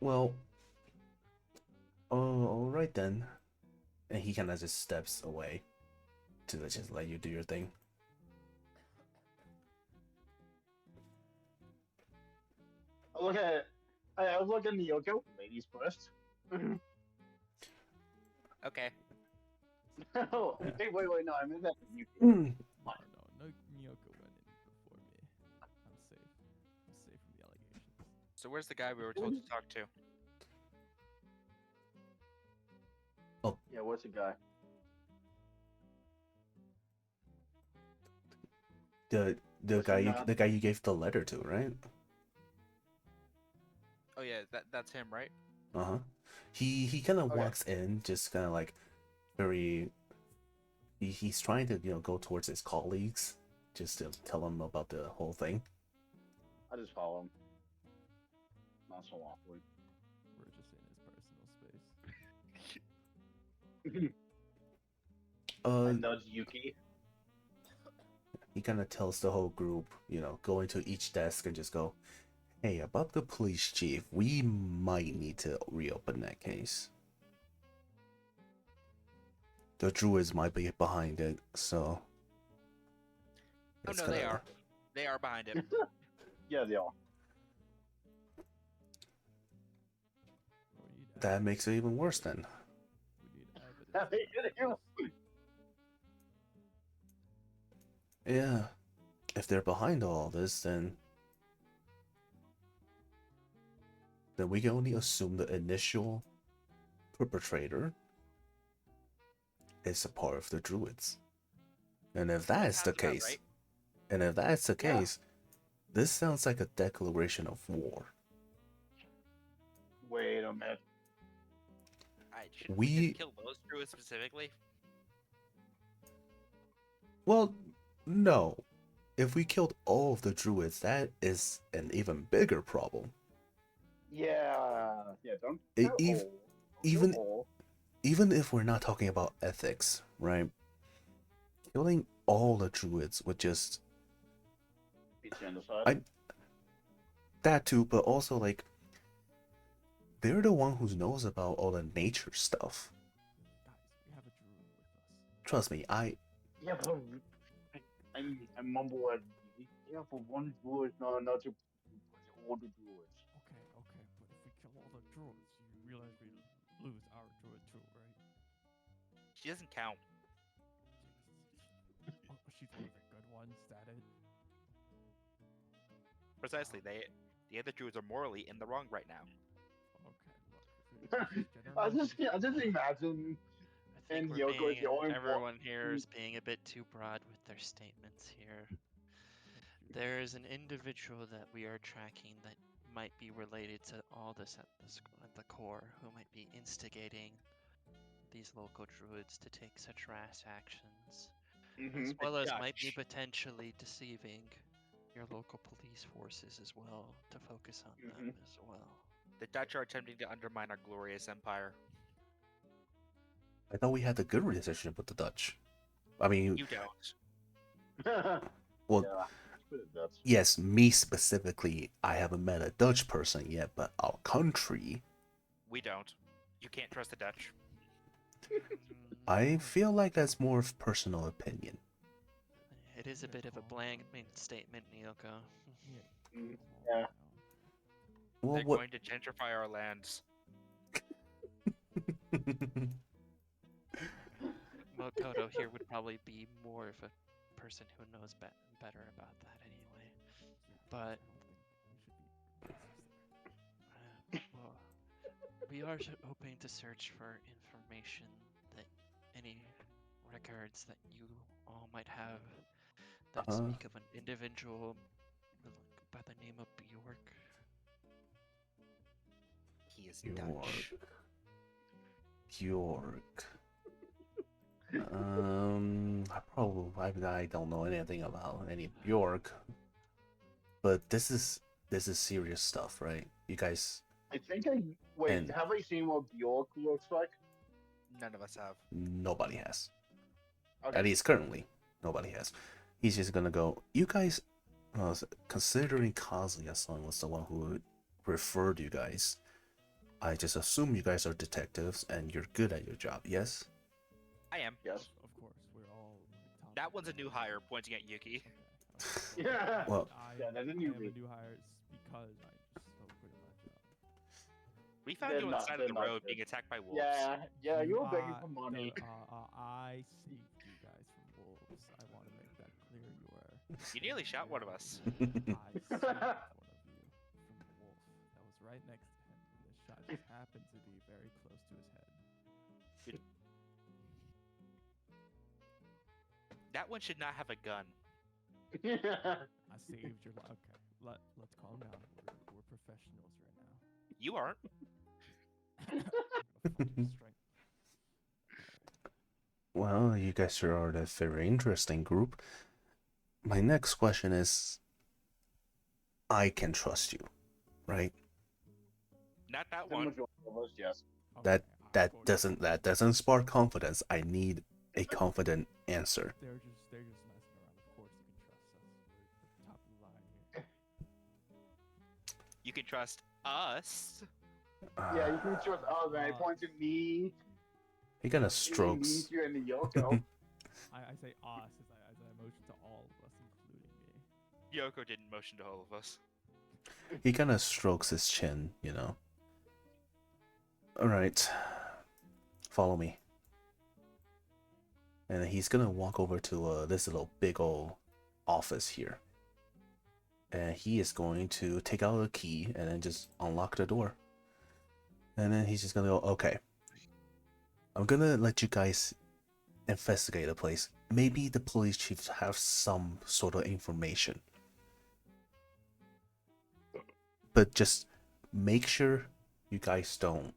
Well. Oh, all right then. And he kind of just steps away to just let you do your thing. I look at. I look at Miyoko. Ladies first. Okay. Oh, wait. No, I meant that. You. No, Miyoko went in before me. I'm safe. I'm safe from the allegations. So where's the guy we were told to talk to? Yeah, what's the guy? The What's guy he you not? the guy you gave the letter to, right? Oh yeah, that's him, right? Uh-huh. He kind of Okay. walks in, just kind of like very. He's trying to go towards his colleagues, just to tell them about the whole thing. I just follow him. Not so awkward. We're just in his personal space. I nudge Yuki. He kind of tells the whole group, go into each desk and just go, "Hey, about the police chief, we might need to reopen that case. The druids might be behind it, so." Oh it's no, they kinda- are. They are behind it. Yeah, they are. We need That makes it even worse then. We need evidence. Yeah. If they're behind all this, then we can only assume the initial perpetrator is a part of the druids. And if that's the Sounds about case, right. and if that's the Yeah. case, this sounds like a declaration of war. met. Shouldn't we We just kill those druids specifically? well, no. If we killed all of the druids, that is an even bigger problem. Yeah, don't E- kill ev- all. Don't even- kill all. Even if we're not talking about ethics, right? Killing all the druids would just Be genocide. I- that too, but also like they're the one who knows about all the nature stuff. Guys, we have a druid with us. Trust me, Yeah, but I mumble at yeah, but one druid, not to all the druids. Okay, but if we kill all the druids, you realize we lose our druid too, right? She doesn't count. Oh, she's one of the good ones, that it? Precisely, the other druids are morally in the wrong right now. Okay, look. I just imagine. I think And we're Yoko is being, the only everyone one- here is being a bit too broad with their statements here. There is an individual that we are tracking that might be related to all this at the core, who might be instigating these local druids to take such rash actions, as well as might be Dutch. potentially deceiving your local police forces as well to focus on them as well. The Dutch are attempting to undermine our glorious empire. I thought we had a good relationship with the Dutch. I mean, You don't. well, Yeah, that's yes, me specifically, I haven't met a Dutch person yet, but our country, We don't. You can't trust the Dutch. I feel like that's more of personal opinion. It is a bit of a blanket statement, Nyoko. yeah. Well, They're what? going to gentrify our lands. Mokoto here would probably be more of a person who knows better about that anyway. But well, we are hoping to search for information that any records that you all might have that speak of an individual by the name of Bjork. He is Dutch. Bjork. I don't know anything about any Bjork, but this is serious stuff, right? You guys, I think wait. And- Have I seen what Bjork looks like? None of us have. nobody has. Okay. At least currently, nobody has. He's just gonna go. You guys, considering Kazuya-san was the one who referred you guys, I just assume you guys are detectives and you're good at your job. Yes. I am. Yes. Of course, we're all like, top That one's a new hire, pointing at Yuki. Okay, Yeah. Well, Yeah, that's a I new am a read. new hire because I'm just so good at my job. We found They're you on not- the side they're of the not road good. being attacked by wolves. Yeah. You were begging for the- money. I saved you guys from wolves. I want to make that clear. You were. You nearly shot one of us. I saved one of you from the wolf that was right next to him, and this shot just happened to be very close to his head. That one should not have a gun. I saved your life. Okay, let's calm down. We're professionals right now. You aren't. I'm gonna find your strength. Well, you guys are a very interesting group. My next question is, I can trust you, right? Not that The one. majority of us, yes. Okay, That voted- that doesn't spark confidence. I need a confident answer. They're just messing around. Of course, you can trust us. We're top of the line here. You can trust us. Yeah, you can trust us. And I point to me. He kind of Me, strokes. you, and the Yoko. I say us as I motion to all of us, including me. Yoko didn't motion to all of us. He kind of strokes his chin, you know. All right, follow me. And he's gonna walk over to this little big old office here. And he is going to take out a key and then just unlock the door. And then he's just gonna go, okay. I'm gonna let you guys investigate the place. Maybe the police chiefs have some sort of information. But just make sure you guys don't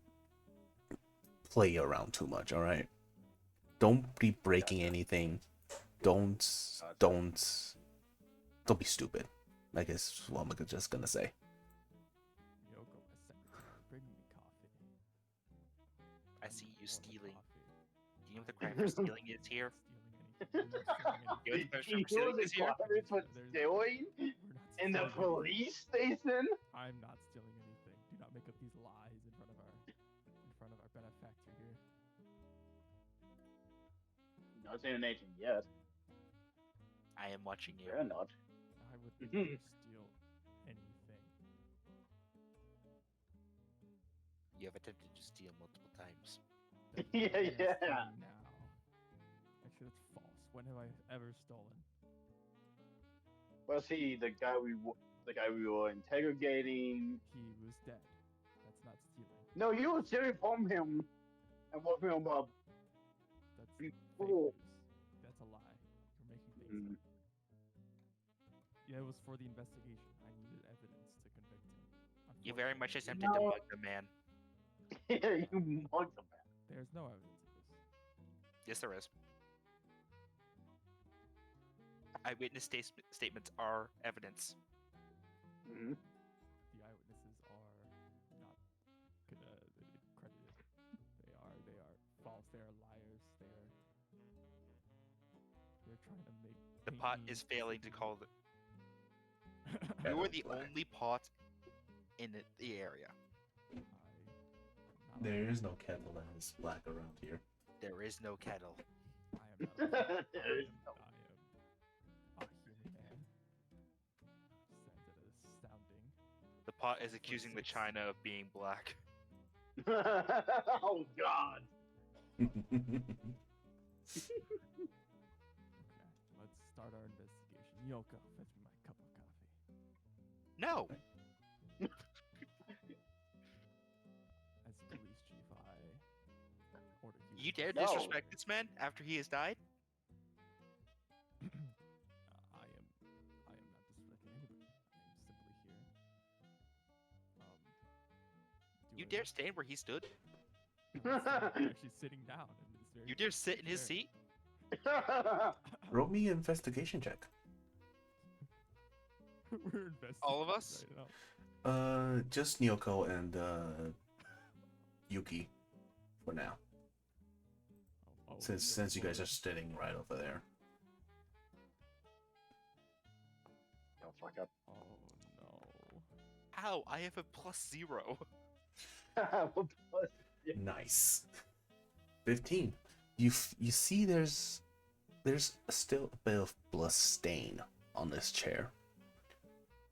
play around too much, all right? Don't be breaking Gotcha. anything. Don't don't be stupid. I guess is what I'm just gonna say. Yoko, my secretary, bring me coffee. I see you Order stealing. coffee. Do you know what the crime for stealing is here? Stealing anything. We're not stealing You know anything. what the crime for stealing is here? Required for stealing We're not in the stealing anything. police station? I'm not stealing anything. Do not make up these lies in front of our benefactor here. Not saying anything yet. I am watching you. You're not. I would never steal anything. You have attempted to steal multiple times. That is Yeah, what I am yeah. saying now. Actually, that's false. When have I ever stolen? Well, see, the guy we were interrogating. He was dead. That's not stealing. No, you were stealing from him and walking him up. That's You fake fool. news. That's a lie. You're making things Mm. up. Yeah, it was for the investigation. I needed evidence to convict him. You very much Unfortunately, attempted to No. mug the man. Yeah, you mugged the man. There's no evidence of this. Yes, there is. Eyewitness statements are evidence. Mm-hmm. The eyewitnesses are not credited. They are false. They are liars. They're trying to make. The paint pot me is failing to as call the. the. You are the only pot in the area. There is no kettle that is black around here. There is no kettle. I am not. I There is am no- a human man. Sounds astounding. The pot is accusing the china of being black. Oh God. Okay, let's start our investigation. Yoko, fetch me my cup of coffee. No. As police chief, I order you. You dare No. disrespect this man after he has died? I am not disrespecting anybody. I am simply here. You doing- dare stand where he stood? I'm actually sitting down in this very. You dare sit in his chair. seat? Roll me an investigation check. We're investigating All of us? right now. Just Nyoko and Yuki for now. Oh, Since you guys are sitting right over there. Don't fuck up. Oh no. Ow, I have a +0. Nice. 15. You see there's still a bit of blood stain on this chair.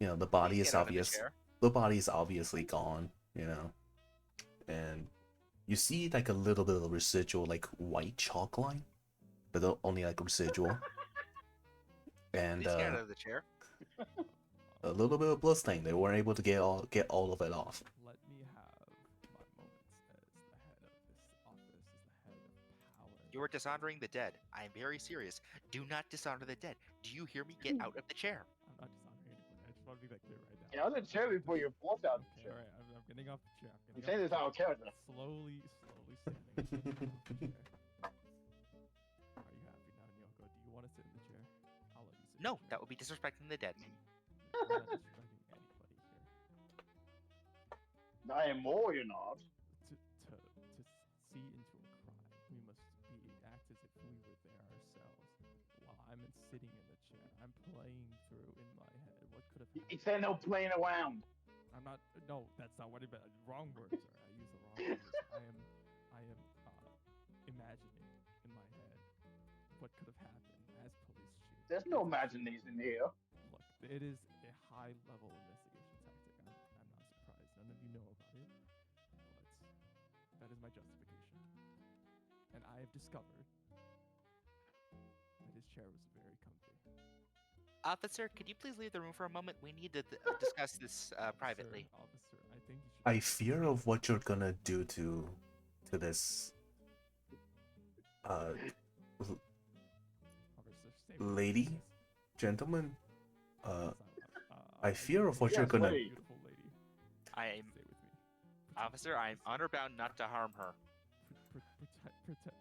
You know, the body Please is get out of the obvious. chair. The body is obviously gone, you know. And you see like a little bit of residual like white chalk line, but only like residual. And Please get out of the chair. a little bit of blood stain. They weren't able to get all of it off. Let me have my moments as the head of this office, as the head of power. You are dishonoring the dead. I am very serious. Do not dishonor the dead. Do you hear me? Get out of the chair. I'm not dishonoring anybody. I just want to be that clear right now. Get out of the chair before you force out the Okay, chair. alright, I'm getting off the chair. I'm saying this out of character. Slowly standing off the chair. Are you happy now, Nyoko? Do you want to sit in the chair? I'll let you sit. No, in the that chair. would be disrespecting the dead. We're not disrespecting anybody here. I am more, you're not. To see into a crime, we must act as if we were there ourselves. While I'm sitting in the chair, I'm playing through in my head what could have He happened. said no playing around. I'm not. No, that's not what I meant. Wrong words. Sorry, I used the wrong words. I am imagining in my head what could have happened as police chief. There's no It's actually- imagination here. Look, it is a high-level investigation tactic. I'm not surprised. None of you know about it, but that is my justification. And I have discovered that his chair was very comfy. Officer, could you please leave the room for a moment? We need to discuss this privately. Officer, I think you should. I fear of what you're gonna do to this Officer, stay with me, lady? please. Gentlemen, That's not- I fear of what you're Yes, gonna lady. Beautiful lady. I am. Stay with me. Officer, I'm honor bound not to harm her.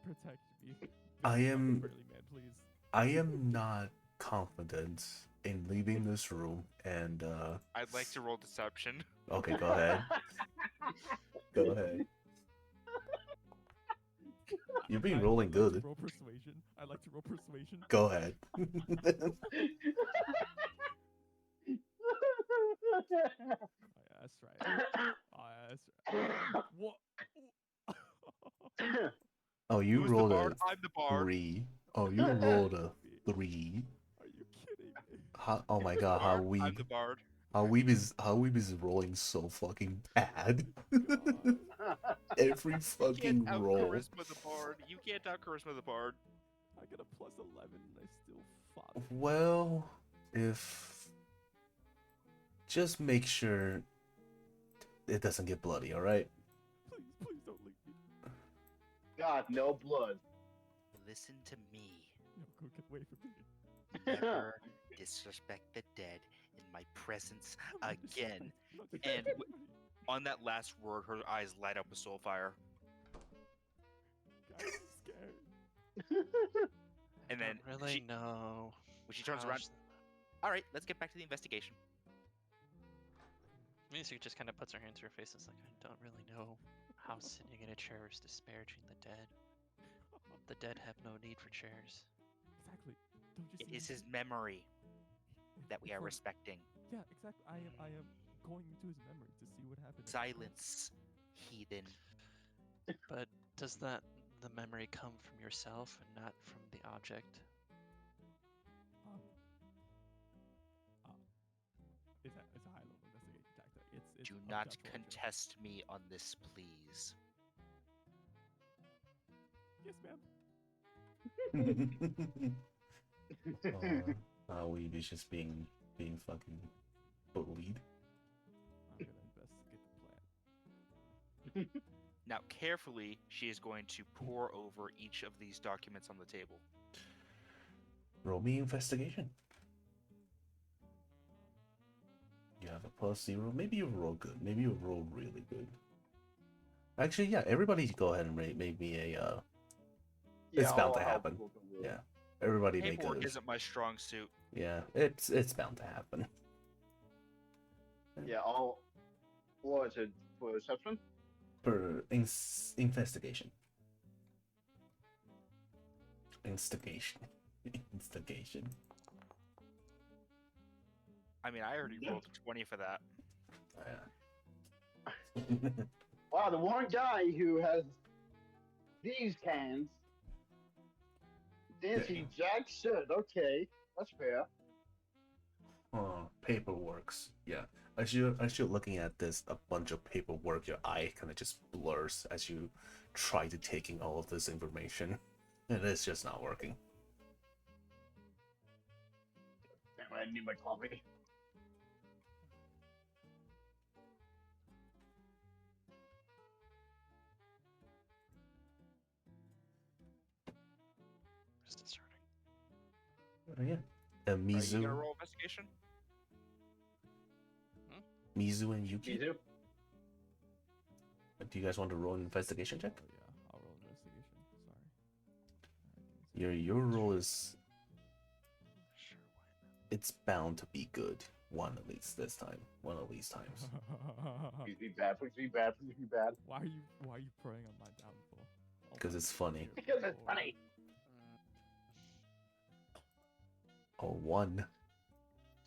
Protect me. I Mr. am- Burly Man, please. I am not confident in leaving this room, and I'd like to roll deception. okay, go ahead. Go ahead. You've been rolling I'd like to good. roll persuasion. I'd like to roll persuasion. Go ahead. Oh, yeah, that's right. Oh, yeah, that's right. What? Oh, you Who's the rolled bard? a I'm the bard. 3. Oh, you rolled a 3. Are you kidding me? Oh my god, how I'm the weeb. bard. How weeb is rolling so fucking bad. God. Every You fucking can't out roll. charisma the bard. You can't out charisma the bard. I got a plus 11 and I still fought. Well, if just make sure it doesn't get bloody, all right? Please don't leave me. God, no blood. Listen to me. No, go get away from me. Never disrespect the dead in my presence I'm not again. disrespecting- I'm not And disrespecting On that last word, her eyes light up with soul fire. Guys, I'm scared. And then I don't really she, know. when she turns how around, sh- all right, let's get back to the investigation. Misuke just kind of puts her hand to her face and is like, I don't really know how sitting in a chair is disparaging the dead. The dead have no need for chairs. Exactly. Don't you It see? is his memory that we are Before- respecting. Yeah, exactly. I am going into his memory to see what happened. Silence, heathen. But does the memory come from yourself and not from the object? It's a high level investigation tactic. It's Do objectual not interest. contest me on this, please. Yes, ma'am. Weeb is just being fucking bullied. I'm gonna investigate the plan. Now, carefully, she is going to pour over each of these documents on the table. Roll me investigation. You have a +0. Maybe you roll good. Maybe you roll really good. Actually, yeah. Everybody, go ahead and make me a. It's bound to happen. Yeah. Everybody make Paperwork a. isn't my strong suit. Yeah, it's bound to happen. Yeah, all. What is it? For reception? For investigation. Instigation. Instigation. I mean, I already rolled a 20 for that. Yeah. Wow, the one guy who has these cans didn't see jack shit. Okay, that's fair. Paperworks. Yeah. As you're looking at this, a bunch of paperwork, your eye kind of just blurs as you try to take in all of this information. And it's just not working. Damn, I need my coffee. Just starting. Yeah. And Are you Mizu, gonna roll investigation? Mizu and Yuki. Me too. Do you guys want to roll an investigation check? Oh yeah, I'll roll investigation. Sorry. Alright, give me a Your roll is, Sure, why it's bound to be good. One at least this time. One of these times. second. Please be bad. Please be bad. Please be bad. Why are you preying on my downfall? Oh Because my it's funny. dear Because it's lord. funny. not. Oh, 1.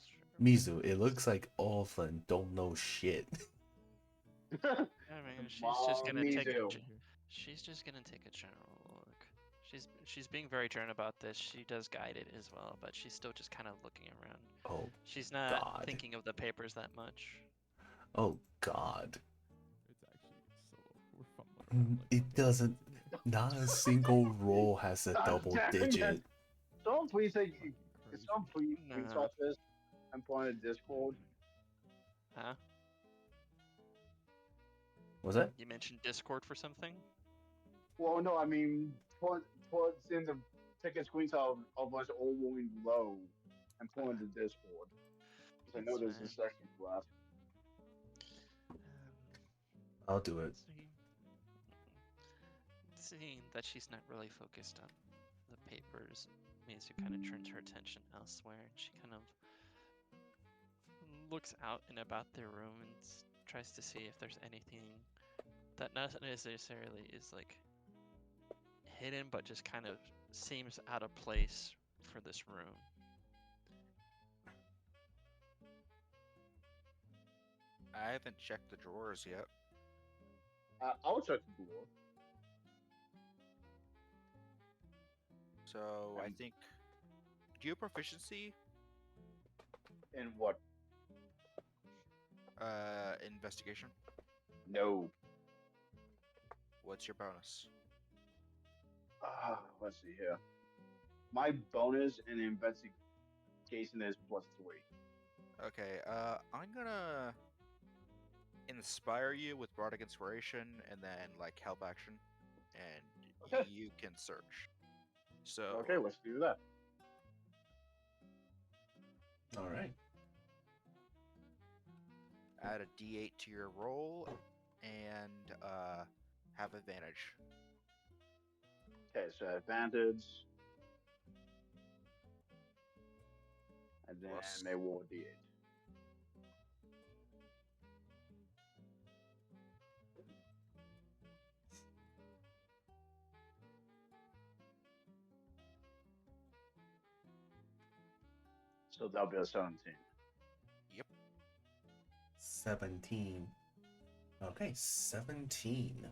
Sure. Mizu, it looks like all of them don't know shit. I mean, she's just Mom, gonna me take a. too. She's just gonna take a general look. She's being very general about this. She does guide it as well, but she's still just kind of looking around. Oh, She's not God. thinking of the papers that much. oh God. It's actually so we're fumbling around, like, It fucking doesn't. idiots, isn't it? Not a single roll has a God double damn it. digit. Someone please say, Fucking can crazy. someone please Nah. screenshot this and put it in Discord? Huh? Was that? You mentioned Discord for something? Well, no, I mean, put in the take a screenshot of us all rolling low and put it in the Discord. Because I know That's there's a fine. section for that. I'll do it. Seeing that she's not really focused on the papers means it kind of turns her attention elsewhere, and she kind of looks out and about their room and tries to see if there's anything that not necessarily is like hidden, but just kind of seems out of place for this room. I haven't checked the drawers yet. I'll check the door. So I think. Do you have proficiency? In what? Investigation. No. What's your bonus? Let's see here. My bonus in investigation is +3. Okay. I'm gonna inspire you with bardic inspiration, and then like help action, and Okay. you can search. So Okay, let's do that. All right. add a D8 to your roll, and have advantage. Okay, so advantage. And then Plus. they roll a d8. So that'll be a 17. 17. Okay, 17.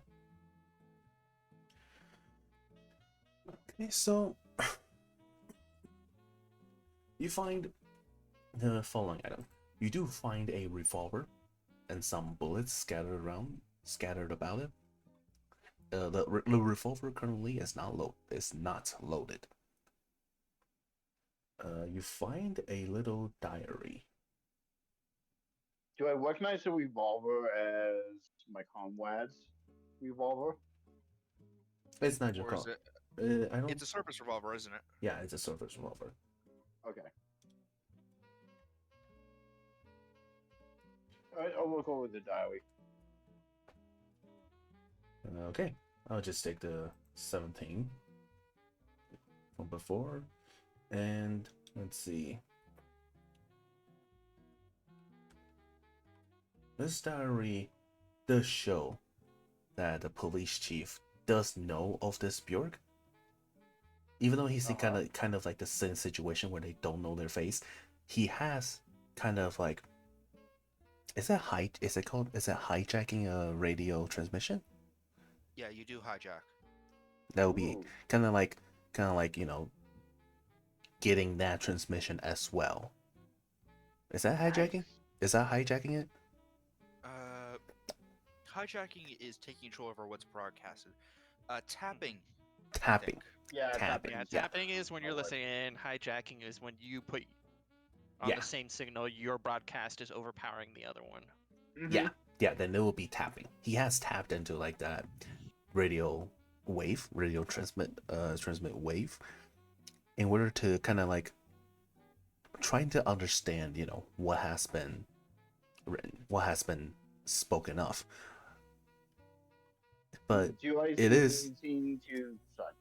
Okay, so you find the following item. You do find a revolver and some bullets scattered about it. The revolver currently is not loaded. You find a little diary. Do I recognize the revolver as my comrade's revolver? It's not your Or is call. it? I don't. It's a surface revolver, isn't it? Yeah, it's a surface revolver. Okay. Alright, I'll look over the diary. Okay, I'll just take the 17 from before, and let's see. This diary does show that the police chief does know of this Bjork. Even though he's in kind of like the same situation where they don't know their face, he has kind of like, is it hijacking a radio transmission? Yeah, you do hijack. That would be kind of like getting that transmission as well. Is that hijacking? Nice. Is that hijacking it? Hijacking is taking control over what's broadcasted. Tapping. I Tapping. think. Yeah, Tapping. Yeah, Yeah. tapping is when you're Alright. listening in. Hijacking is when you put on Yeah. the same signal, your broadcast is overpowering the other one. Yeah, then it will be tapping. He has tapped into like that radio transmit wave, in order to kind of like trying to understand, what has been written, what has been spoken of. But Do I it is. anything to sorry.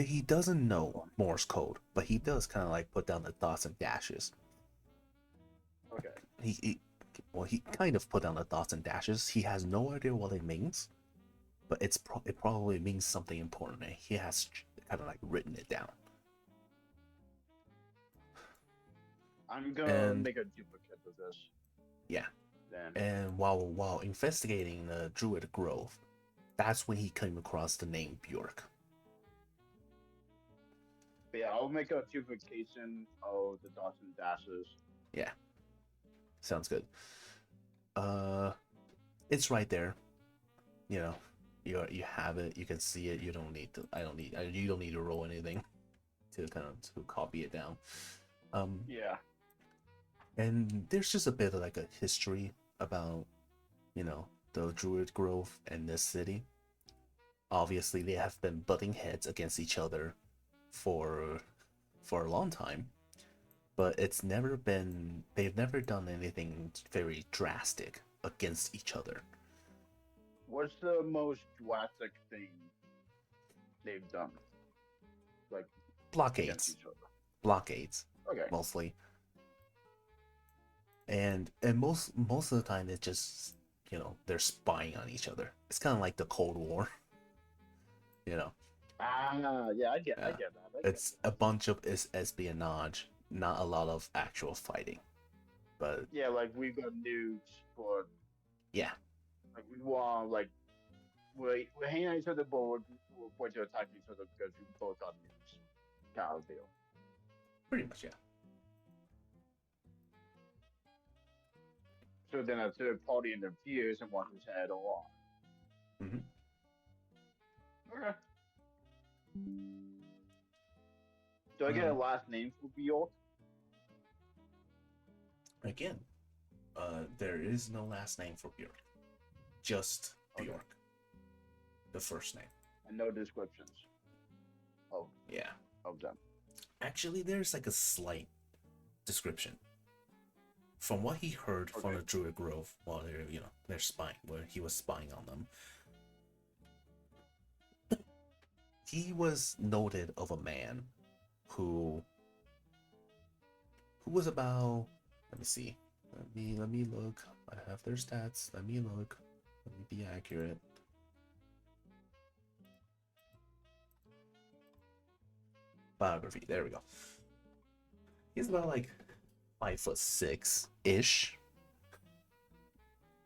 He doesn't know Morse code, but he does kind of like put down the dots and dashes. Okay. He kind of put down the dots and dashes. He has no idea what it means, but it probably means something important. And he has kind of like written it down. I'm gonna make a duplicate of this. Yeah. Then. And while investigating the Druid Grove, that's when he came across the name Bjork. But yeah, I'll make a duplication of the dots and dashes. Yeah. Sounds good. It's right there. You have it. You can see it. You don't need to. You don't need to roll anything to to copy it down. Yeah. And there's just a bit of like a history about, the Druid Grove and this city. Obviously, they have been butting heads against each other for a long time, but they've never done anything very drastic against each other. What's the most drastic thing they've done? Like against Blockades, each other. blockades, Okay. mostly. And most of the time it's just, they're spying on each other. It's kind of like the Cold War, you know. Ah, yeah, I Yeah, get that. I get it's a bunch of espionage, not a lot of actual fighting. But Yeah, like we've got nukes, but yeah, like we want like we're hanging at each other, but we're going to attack each other because we both got nukes. Kind of deal. pretty much, yeah. So then a third party interferes and wants to head along. Hmm. Okay. Do I get a last name for Bjork? Again, there is no last name for Bjork, just Okay. Bjork, the first name. And no descriptions of Yeah, of them. actually, there's like a slight description from what he heard from Okay. the Druid Grove while they're spying, where he was spying on them. He was noted of a man who was about, let me see, let me look. I have their stats. Let me look. Let me be accurate. Biography. There we go. He's about like 5'6" ish.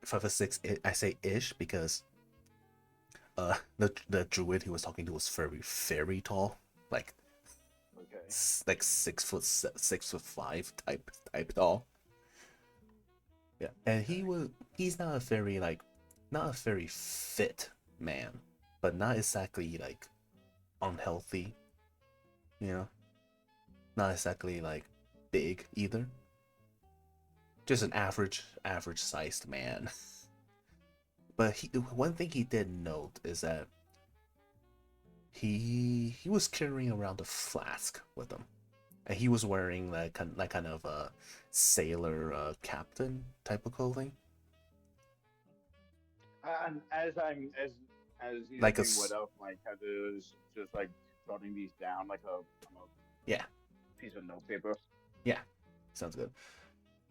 5'6". I say ish because the druid he was talking to was very tall, like Okay. like 6'5" type tall. Yeah, and he's not a very not a very fit man, but not exactly like unhealthy, you know, not exactly like big either. Just an average sized man. But one thing he did note is that he was carrying around a flask with him, and he was wearing kind of a sailor captain type of clothing, And as he's like a being wet up, like I was just like jotting these down like a yeah, piece of notepaper yeah, sounds good.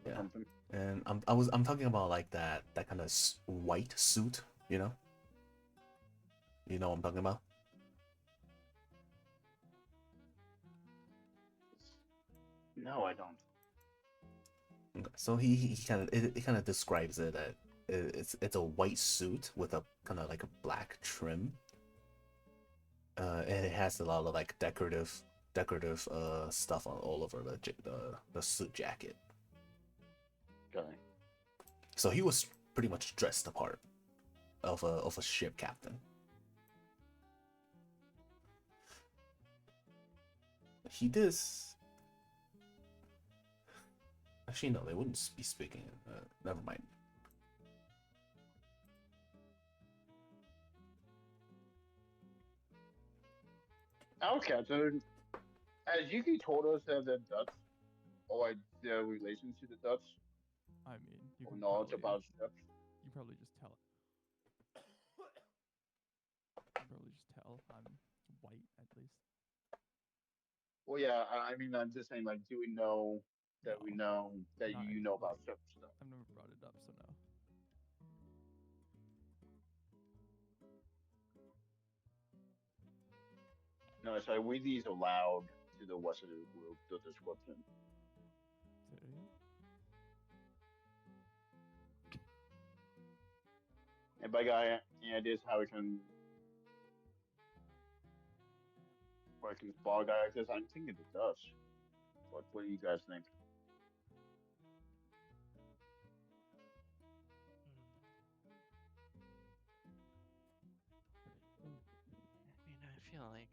or Yeah, something. and I'm talking about like that kind of white suit, you know what I'm talking about. No, I don't. Okay. So he kind of it kind of describes it that it's a white suit with a kind of like a black trim, and it has a lot of like decorative stuff all over the suit jacket. Okay. So he was pretty much dressed the part of a ship captain. He does. Actually, no, they wouldn't be speaking. Never mind. Okay, so as Yuki told us that the Dutch or like their relation to the Dutch I mean, you or can knowledge probably about ships. you probably just tell you probably just tell I'm white at least. Well, yeah, I mean, I'm just saying, like, do we know that we No, know that not you know like about ship stuff? I've never brought it up, so no. No, so I read these aloud to the rest of the group, the description. Say it again. And by guy, any ideas how we can work this ball guy? Because I'm thinking it does. What do you guys think? I mean, I feel like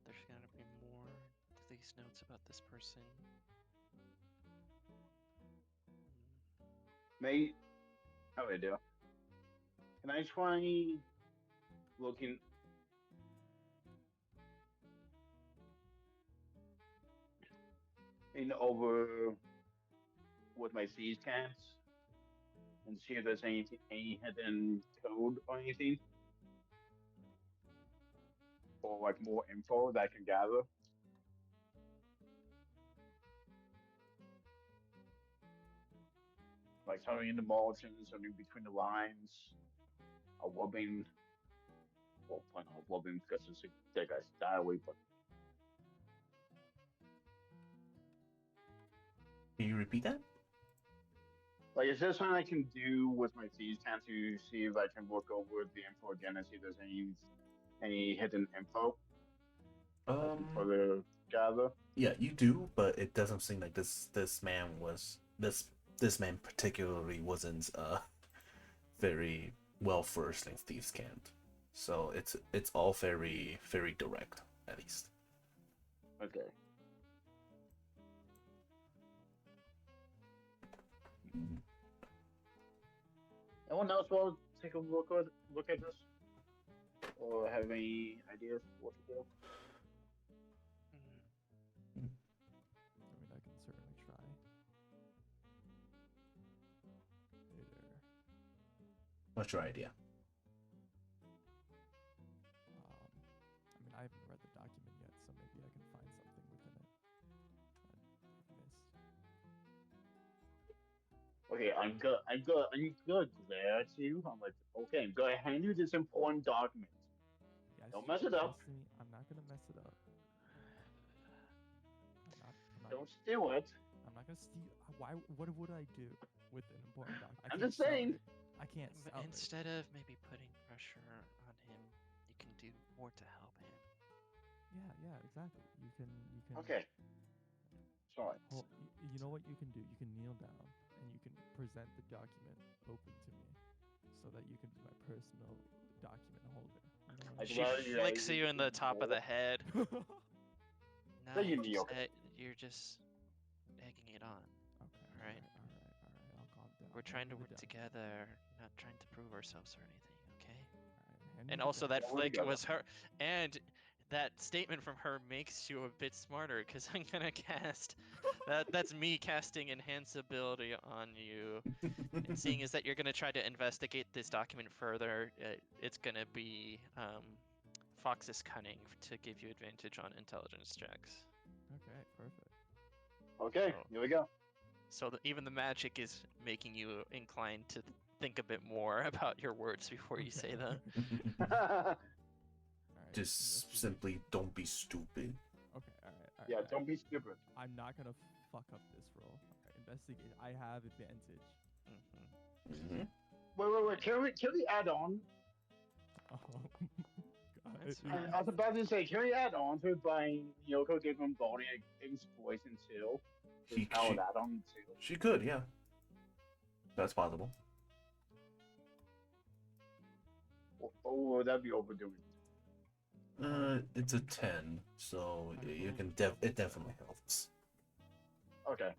there's gotta be more to these notes about this person. May how do I do? Can I try looking in over with my seed cans and see if there's any hidden code or anything, or like more info that I can gather. Like something in the margins, something between the lines, a wobbing. Well, probably not wobbing because it's a dead guy's diary, but Can you repeat that? like, is there something I can do with my thieves' can to see if I can look over the info again and see if there's any hidden info I can further gather? Yeah, you do, but it doesn't seem like this man was this man particularly wasn't very well versed in thieves' cant. So it's all very direct, at least. Okay. Anyone else want to take a look at this, or have any ideas what to do? I mean, I can certainly try. Hey there. What's your idea? I mean, I haven't read the document yet, so maybe I can find something within it that I've missed. Okay, I'm gonna glare at you. I'm like, okay, I'm gonna hand you this important document. Yes, Don't mess it up. trust me, I'm not gonna mess it up. Don't steal it. I'm not gonna steal. Why? What would I do with an important document? I'm just saying. I can't sell it. Instead of maybe putting pressure on him, you can do more to help him. Yeah, exactly. You can. Okay. Sorry. Well, you know what you can do? You can kneel down and you can present the document open to me, so that you can be my personal document holder. You know what I She Well, yeah, flicks you in the top of the head. mean? No, So you kneel. you're just egging it on. Okay. Alright. Alright. I'll calm down. We're trying to Hand me work the together, not trying to prove ourselves or anything, okay? Alright, hand me And the also that Yeah, document. we're flick together. was her, and that statement from her makes you a bit smarter because I'm gonna cast that's me casting enhance ability on you. And seeing as that you're gonna try to investigate this document further, it's gonna be Fox's cunning to give you advantage on intelligence checks. Okay, perfect. Okay, Oh. here we go. So even the magic is making you inclined to think a bit more about your words before you say them. Alright. Just simply don't be stupid. Okay. Alright. Yeah, don't be stupid. I'm not gonna fuck up this roll. Alright, investigate. I have advantage. Mhm. Wait. Can we add on? Oh, God. That's I fine. was about to say, can we add on to it by Yoko giving him body against poison too? He- Just power she- that on too. She could, yeah. That's possible. Or would that be overdoing it? It's a 10, so you can it definitely helps. Okay.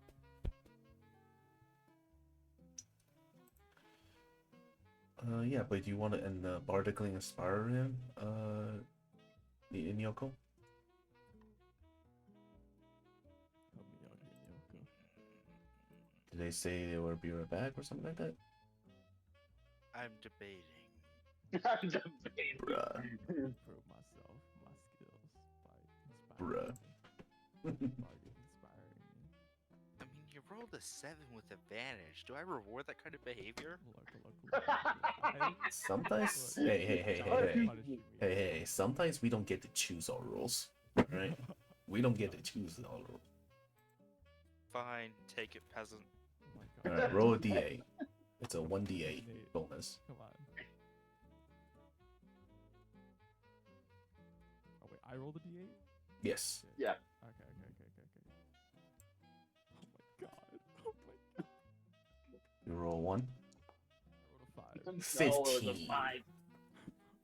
Yeah, but do you want to bardically inspire him, in Yoko? Help me out here, Yoko. Did they say they would be right back or something like that? I'm debating. I'm debating. Bruh. Improve myself, my skills by Bruh. inspiring me. By inspiring me. I mean, you rolled a 7 with advantage. Do I reward that kind of behavior? Look. Sometimes, Look, hey. don't punish me. Hey, sometimes we don't get to choose our rules, right? We don't get to choose our rules. Fine, take it, peasant. Oh my God. Alright, roll a d8. It's a 1d8 Nate, bonus. Come on. Oh wait, I rolled a d8? Yes. Shit. Yeah. Okay. Oh my God. Oh my God. You roll 1. I rolled a 5. 15. No, it's a 5.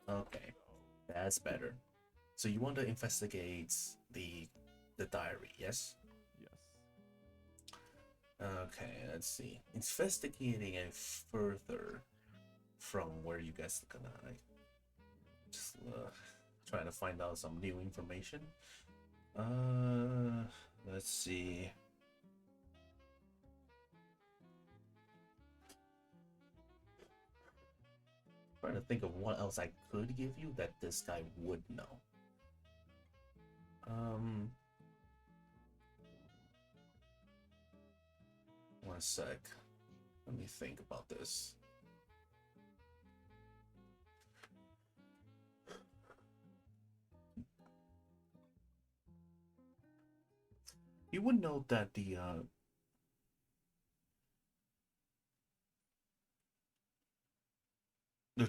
Okay, that's better. So you want to investigate the diary, yes? Yes. Okay, let's see. Investigating it further from where you guys are gonna like, just try to find out some new information. Let's see. trying to think of what else I could give you that this guy would know. One sec. Let me think about this. You would know that the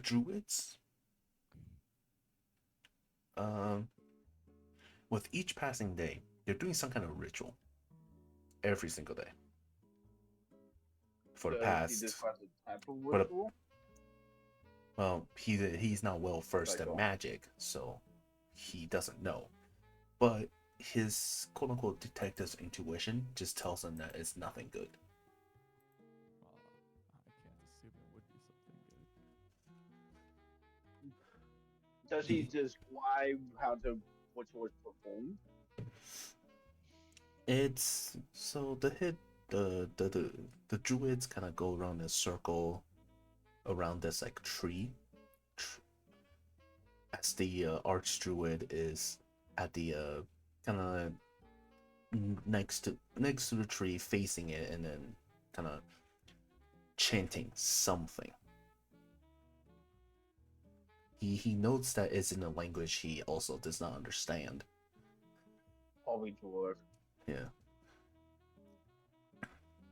druids, with each passing day, they're doing some kind of ritual every single day. For the Does he past, describe the type of for the, ritual? well, he's not well versed Like, in oh. magic, so he doesn't know. But his quote unquote detective's intuition just tells him that it's nothing good. Well, I can't assume it would be something good. Does he describe how the ritual is performed? It's so the druids kind of go around in a circle around this like tree, as the arch druid is at the kind of next to the tree, facing it, and then kind of chanting something. He notes that it's in a language he also does not understand. Probably dwarf. Yeah.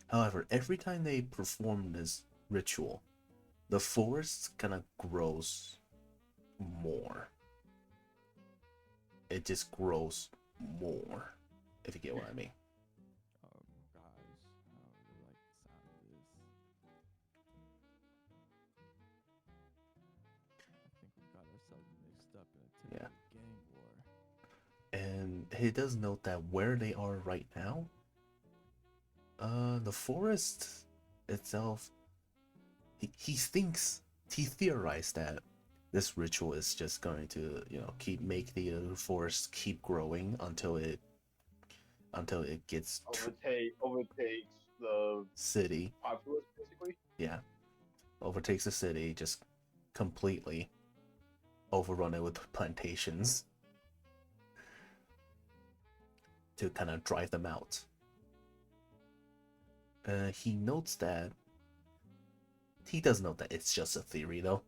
However, every time they perform this ritual, the forest kind of grows more. It just grows more, if you get what I mean. Guys, I don't really like the sound of this. I think we got ourselves mixed up in a typical gang war. And he does note that where they are right now, the forest itself, he theorized that this ritual is just going to, make the forest keep growing until it gets overtakes the city. populace, basically. Yeah, overtakes the city, just completely overrun it with plantations to kind of drive them out. He notes that he does note that it's just a theory, though.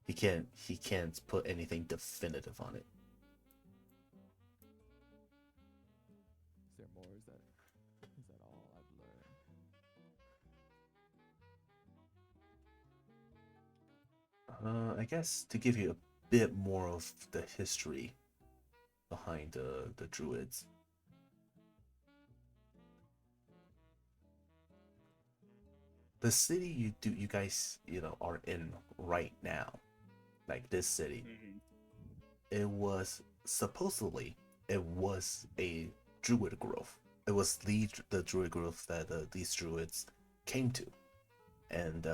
He can't put anything definitive on it. Is there more? Is that all I've learned? I guess to give you a bit more of the history behind the druids. The city you guys are in right now, like this city, it was supposedly a druid grove. It was the druid grove that these druids came to, and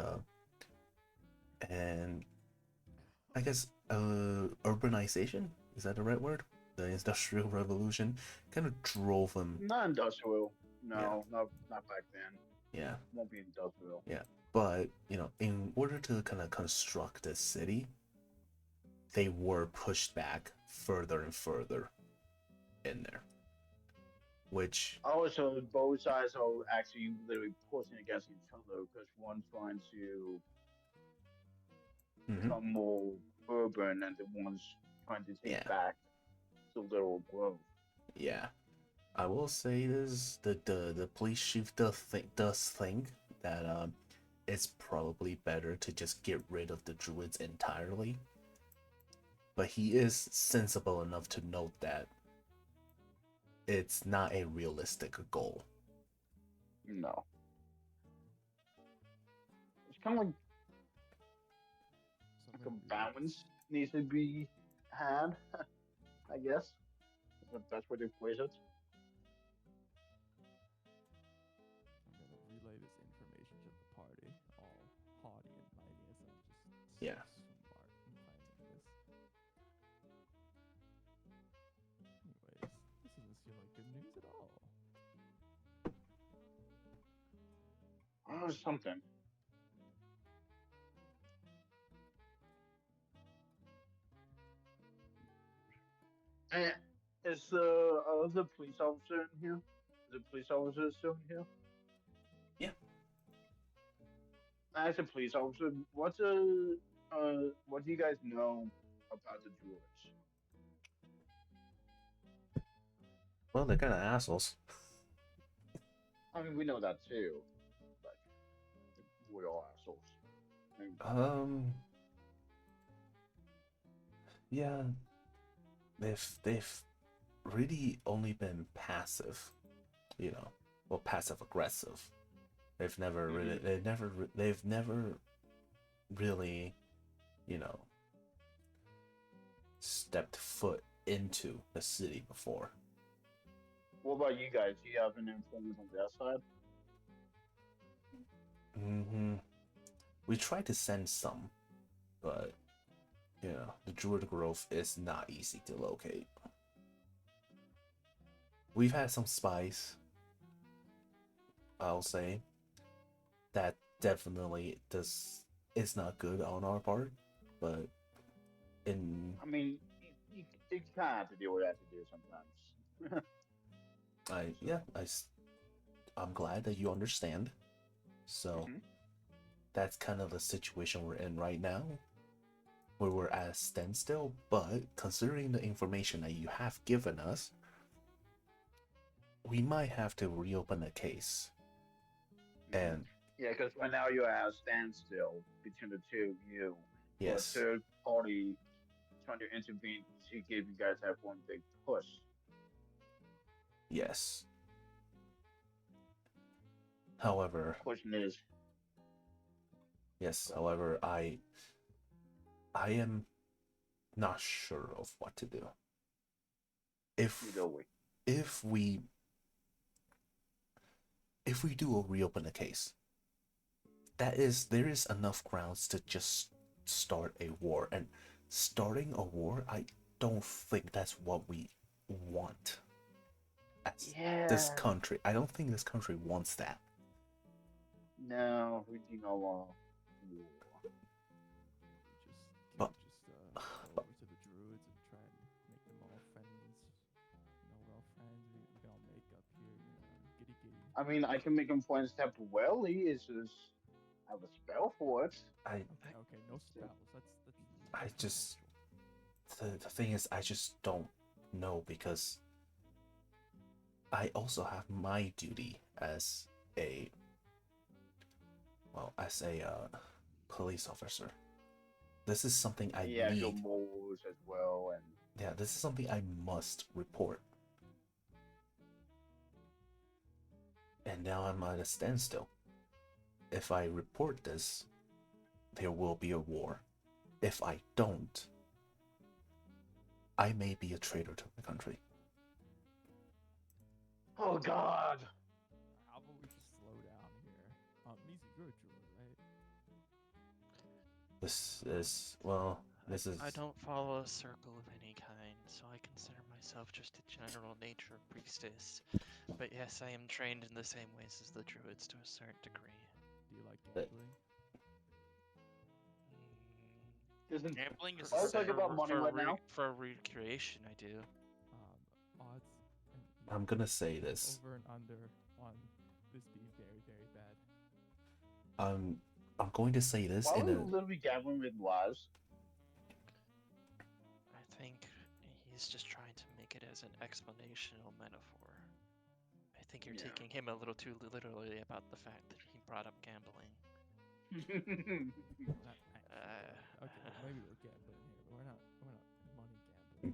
I guess urbanization, is that the right word? The Industrial Revolution kind of drove them. Not industrial. No, not back then. Yeah. Won't be industrial. Yeah. But, in order to kind of construct this city, they were pushed back further and further in there. Which... Also, both sides are actually literally pushing against each other because one's trying to become more urban and the one's trying to take back the little grove. Yeah. I will say this, the police chief does think that it's probably better to just get rid of the druids entirely. But he is sensible enough to note that it's not a realistic goal. No. It's kind of like a balance needs to be had, I guess. That's what they phrase it. I'm gonna relay this information to the party, all haughty and mighty as I'm just Yeah. smart in planning this. Anyways, this doesn't seem like good news at all. Oh, something. And is the police officer in here? Is the police officer still in here? Yeah. As a police officer, what do you guys know about the druids? Well, they're kind of assholes. I mean, we know that too. Like, we're all assholes. I mean, Yeah, they've really only been passive, you know, well, passive aggressive. They've never really, you know, stepped foot into the city before. what about you guys? Do you have an informant on their side? We tried to send some, but you know, the Druid Grove is not easy to locate. We've had some spies, I'll say. That definitely is not good on our part, but in I mean, you kind of have to deal with that to do sometimes. I'm glad that you understand. So Mhm. that's kind of the situation we're in right now, where we're at a standstill. But considering the information that you have given us, we might have to reopen the case. And Yeah, because right now you're at a standstill between the two of you. yes, For a third party trying to intervene to give you guys that one big push. yes. However, Question is, yes. However, I am not sure of what to do. If either way. if we if we do reopen the case, there is enough grounds to just start a war, and starting a war, I don't think that's what we want as this Yeah. country. I don't think this country wants that. No, we do not want war. But Go over to the druids and try and make them all friends. We're all friends. We can all make up here. Giddy giddy. I mean, I can make him friends temporarily. It's just I have a spell for it. Okay, no spells. I That's just confidential. the thing is, I just don't know, because I also have my duty as a police officer. This is something I Yeah, your need. moles as well, and Yeah, this is something I must report. And now I'm at a standstill. If I report this, there will be a war. If I don't, I may be a traitor to the country. oh god. How about we just slow down here? Mizu, you're a druid, right? This is I don't follow a circle of any kind, so I consider myself just a general nature priestess. But yes, I am trained in the same ways as the druids to a certain degree. Do you like But- gambling? Doesn't Gambling is Why are we talking about money right now? for recreation. I do. Odds. And I'm gonna say this. over and under on this being very, very bad. I'm going to say this why in are we a literally gambling with lives? I think he's just trying to make it as an explanational metaphor. I think you're Yeah. taking him a little too literally about the fact that he brought up gambling. Okay, maybe we'll gamble in here, but we're not money gambling here.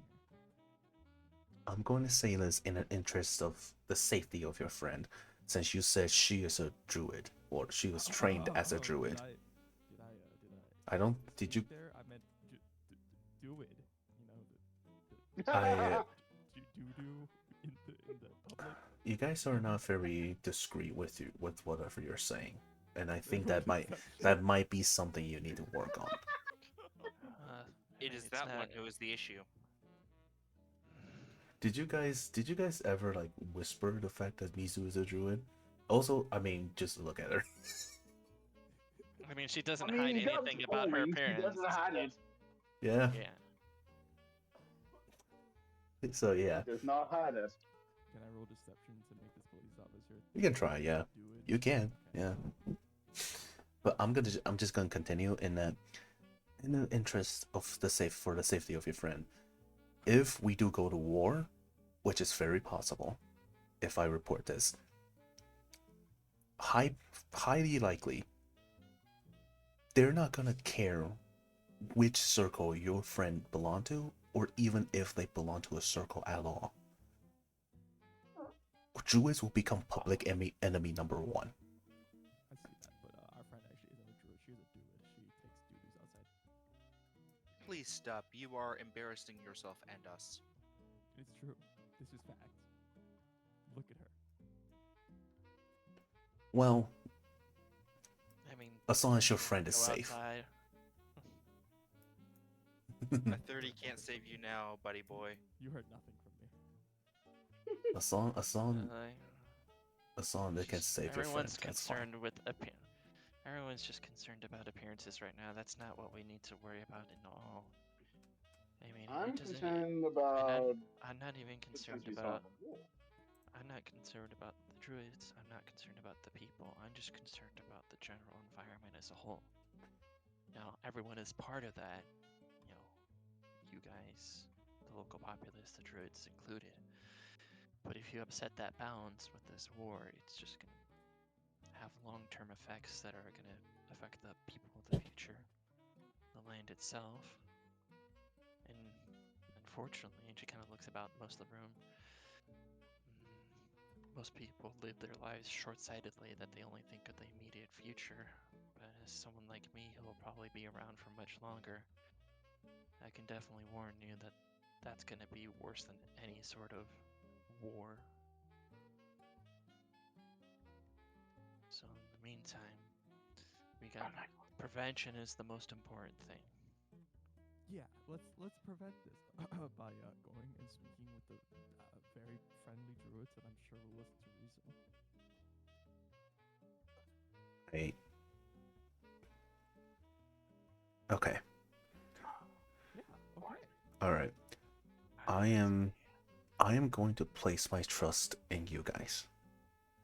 I'm going to say this in an interest of the safety of your friend, since you said she is a druid, or she was trained as a druid. Did I I don't. Did you? there? I meant do it. I. Do in the public. You guys are not very discreet with whatever you're saying, and I think that might be something you need to work on. It is it's that not- one who is the issue. Did you guys ever like whisper the fact that Mizu is a druid? Also, I mean, just look at her. I mean, she doesn't I mean, hide he does anything about her always, he appearance. doesn't hide it. Yeah. Yeah. So yeah, He does not hide it. Can I roll deception to make this police officer you can try. Yeah, do it? you can. Okay. Yeah, but I'm just gonna continue in that, in the interest of for the safety of your friend. If we do go to war, which is very possible, if I report this, high, highly likely, they're not gonna care which circle your friend belong to, or even if they belong to a circle at all. Druids will become public enemy number one. I see that, but our friend actually isn't a druid. She's a doer. She takes duties outside. Please stop. You are embarrassing yourself and us. It's true. This is fact. Look at her. Well, I mean, as long as your friend is go safe. outside. A 30 can't save you now, buddy boy. You heard nothing from me. as long Like, they can just- save your friend, everyone's that's fine. concerned with everyone's just concerned about appearances right now. That's not what we need to worry about at all. I mean, I'm it doesn't. concerned And about I'm not even concerned potentially about. starting a war. I'm not concerned about the druids. I'm not concerned about the people. I'm just concerned about the general environment as a whole. Now, everyone is part of that. You know, you guys, the local populace, the druids included. But if you upset that balance with this war, it's just going to have long-term effects that are going to affect the people of the future, the land itself. And unfortunately, and she kind of looks about most of the room, most people live their lives short-sightedly, that they only think of the immediate future. But as someone like me who will probably be around for much longer, I can definitely warn you that that's going to be worse than any sort of war. So in the meantime, we got prevention is the most important thing. Yeah, let's prevent this by going and speaking with the very friendly druids that I'm sure will listen to reason. Hey. Okay. Yeah. Okay. All right. I am going to place my trust in you guys.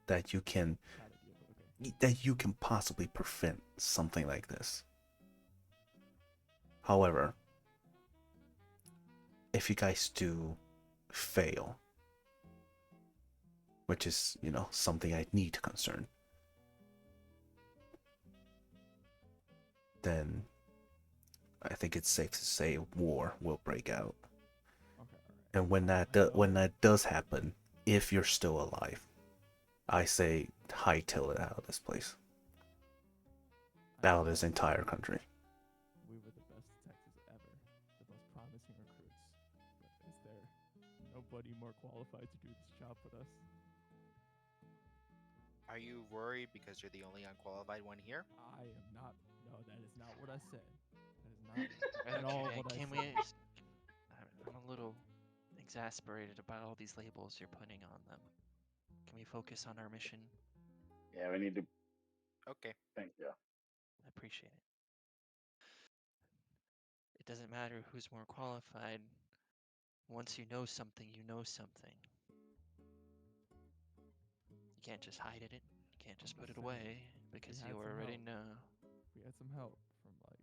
That you can Bad idea, but okay. that you can possibly prevent something like this. However, if you guys do fail, which is, something I need to concern, then I think it's safe to say war will break out. Okay. All right. And when that does happen, if you're still alive, I say hightail it out of this place, out of this entire country. We were the best detectives ever, the most promising recruits. But is there nobody more qualified to do this job with us? Are you worried because you're the only unqualified one here? I am not. No, that is not what I said. That is not at all Okay, what I can said. we? I'm a little exasperated about all these labels you're putting on them. Can we focus on our mission? Yeah, we need to Okay. think. Yeah. I appreciate it. It doesn't matter who's more qualified. Once you know something, you know something. You can't just hide it. You can't just put it away because had you some already help. know. We had some help from like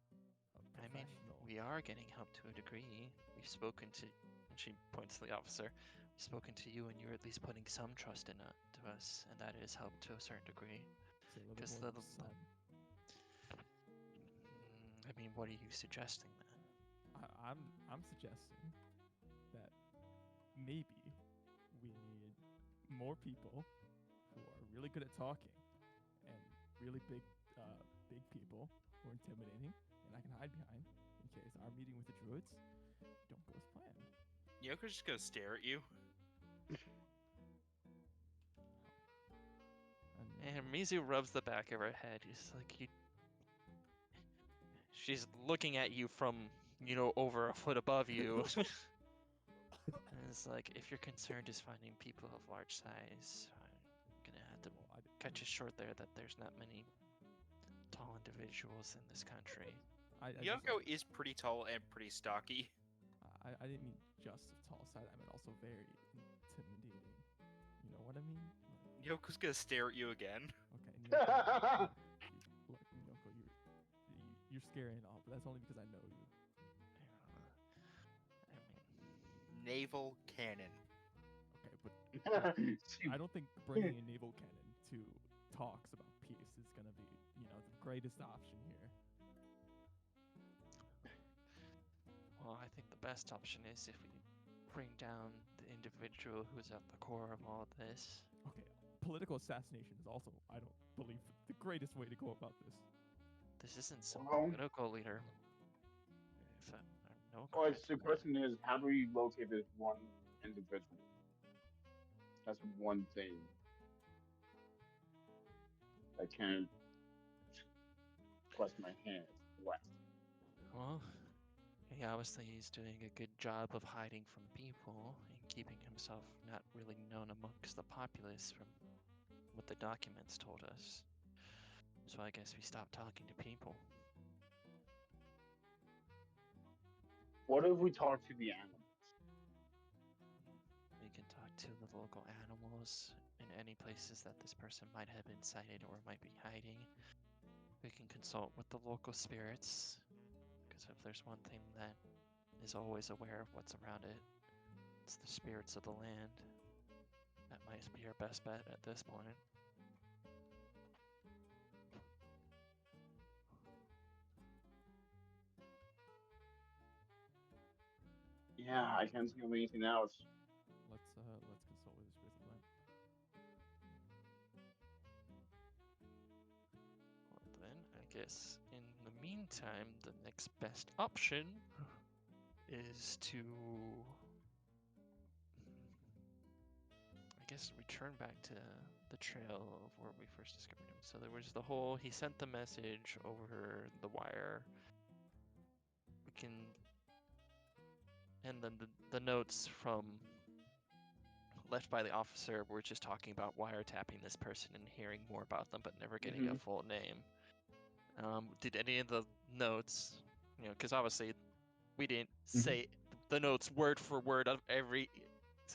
a I mean, professional. we are getting help to a degree. We've spoken to, and she points to the officer. We've spoken to you, and you're at least putting some trust in to us, and that is helped to a certain degree. Say a little bit Because more than some. I mean, what are you suggesting then? I'm suggesting that maybe we need more people who are really good at talking and really big people who are intimidating and I can hide behind in case our meeting with the druids don't go as planned. Yoko's just gonna stare at you. And Mizu rubs the back of her head. She's looking at you from, over a foot above you. And it's like, if your concern is finding people of large size, I'm gonna have to cut you short there. That there's not many tall individuals in this country. Yoko is pretty tall and pretty stocky. I didn't mean just of tall sight. I mean, also very intimidating. You know what I mean? Yoko's gonna stare at you again. Okay, Nyoko, look, Nyoko, you're scary and all, but that's only because I know you. I mean, Naval cannon. Okay, but I don't think bringing a naval cannon to talks about peace is gonna be, the greatest option here. well, I think the best option is if we bring down the individual who's at the core of all this. Okay, political assassination is also, I don't believe, the greatest way to go about this. This isn't some Well- political leader. If I know Well, it's the correctly. question is, how do we locate this one individual? That's one thing. I can't twist my hands. What? Well, he obviously is doing a good job of hiding from people and keeping himself not really known amongst the populace from what the documents told us. So I guess we stopped talking to people. What if we talk to the animals? We can talk to the local animals in any places that this person might have been sighted or might be hiding. We can consult with the local spirits, because if there's one thing that is always aware of what's around it, it's the spirits of the land. That might be our best bet at this point. Yeah, I can't think of anything else. Let's consult with the spirits of the land. Well, then, I guess in the meantime, the next best option is to, I guess, return back to the trail of where we first discovered him. So there was the whole, he sent the message over the wire. We can, and then the notes from left by the officer were just talking about wiretapping this person and hearing more about them, but never getting a full name. Did any of the notes, because obviously we didn't say the notes word for word of every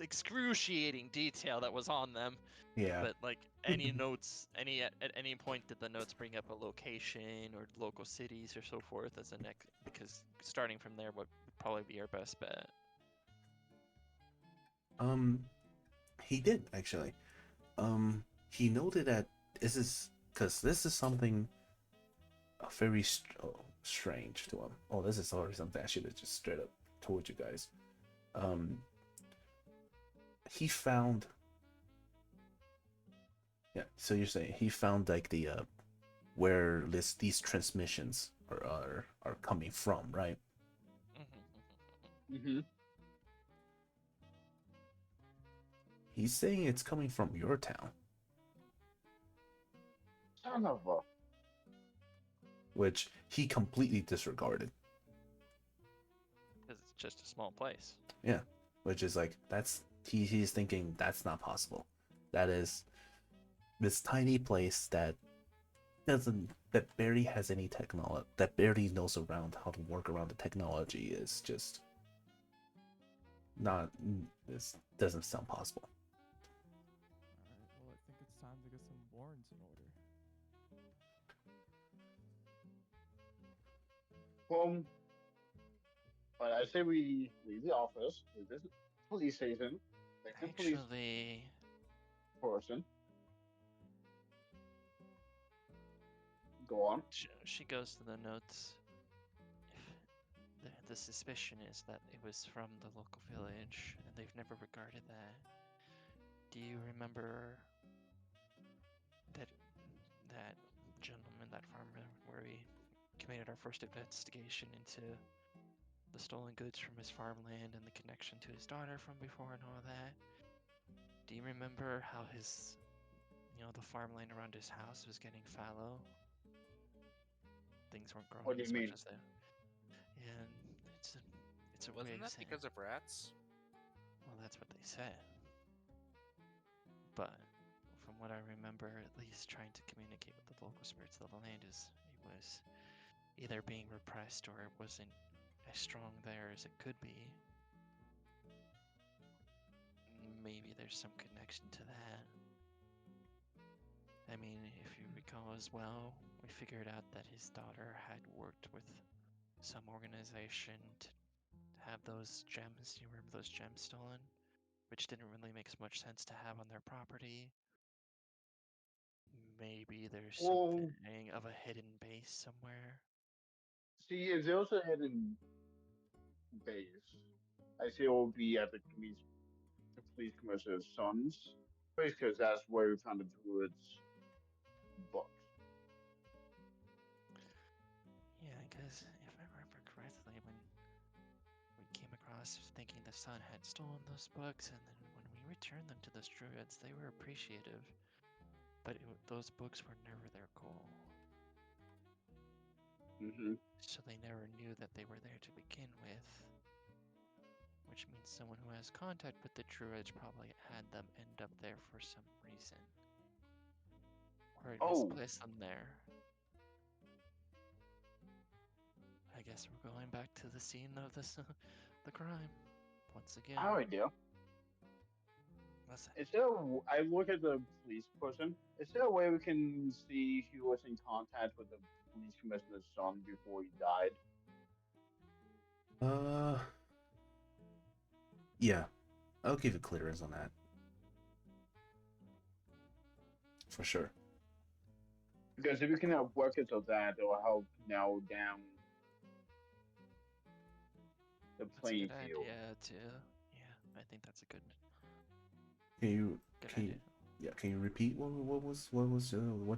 excruciating detail that was on them. Yeah. But like any notes, at any point did the notes bring up a location or local cities or so forth as a next? Because starting from there would probably be our best bet. He did actually. He noted that this is something very strange to him. Oh, this is already something I should have just straight up told you guys. He found. Yeah, so you're saying he found like the where these transmissions are coming from, right? Mm-hmm. He's saying it's coming from your town, Son of a. which he completely disregarded. Because it's just a small place. Yeah, which is like he's thinking that's not possible. That is this tiny place that barely has any technology, that barely knows around how to work around the technology is just not. This doesn't sound possible. Alright, well, I think it's time to get some warrants in order. But I say we leave the office, we visit police station, take the police Actually, person. Go on. she goes to the notes. The suspicion is that it was from the local village, and they've never regarded that. Do you remember that gentleman, that farmer, where we committed our first investigation into the stolen goods from his farmland and the connection to his daughter from before and all that? Do you remember how his, the farmland around his house was getting fallow? Things weren't growing What do as you much mean? as they. And it's a way Wasn't of that saying. because of rats? Well, that's what they said. But from what I remember, at least trying to communicate with the local spirits of the land it was either being repressed or it wasn't as strong there as it could be. maybe there's some connection to that. I mean, if you recall as well, we figured out that his daughter had worked with some organization to have those gems. You remember those gems stolen? Which didn't really make as much sense to have on their property. Maybe there's Well, something of a hidden base somewhere. see, if there's a hidden base, I say it will be at the police commissioner's son's place, because that's where we found the druid's books. Yeah, because if I remember correctly, when we came across thinking the son had stolen those books, and then when we returned them to those druids, they were appreciative, but those books were never their goal. Mm-hmm. So they never knew that they were there to begin with. Which means someone who has contact with the druids probably had them end up there for some reason. Or it Oh, misplaced them there. I guess we're going back to the scene of this, the crime. Once again. I have an idea. Listen, I look at the police person. Is there a way we can see he was in contact with the police commissioner's son before he died? Yeah, I'll give you clearance on that for sure. Because if we can have records of that, it will help narrow down the that's a playing good field. idea too. Yeah, I think that's a good Can you idea. can you repeat what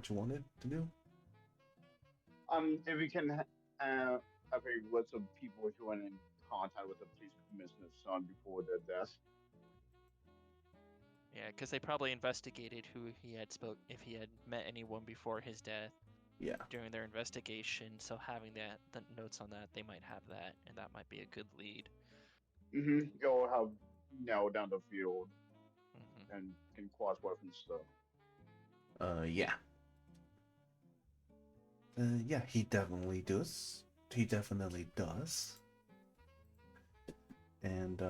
you wanted to do? If we can have a list of people who went in contact with the police commissioner's son before their death. Yeah, because they probably investigated who he had if he had met anyone before his death Yeah. during their investigation. So having the notes on that, they might have that, and that might be a good lead. Mm-hmm. You'll have narrowed down the field Mm-hmm. and can cross reference stuff. Yeah. Yeah, he definitely does. He definitely does. And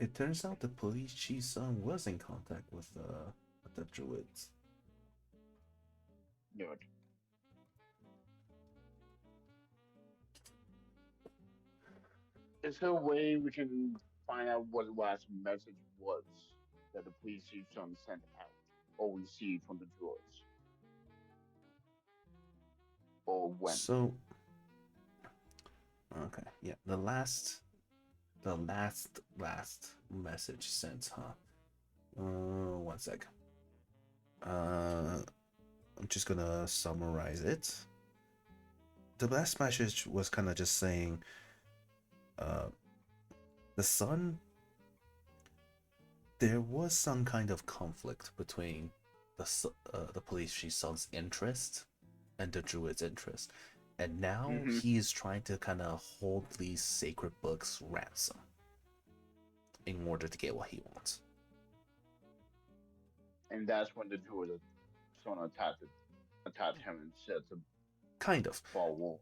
it turns out the police chief's son was in contact with the druids. Good. Is there a way we can find out what the last message was that the police chief son sent out or received from the druids? Or when? So, okay, yeah, the last message sent, huh? One sec. I'm just gonna summarize it. The last message was kind of just saying, the son. There was some kind of conflict between the police chief's son's interest and the druid's interest, and now Mm-hmm. he is trying to kind of hold these sacred books ransom in order to get what he wants. And that's when the druid son attacked him and said to Kind of. fall war.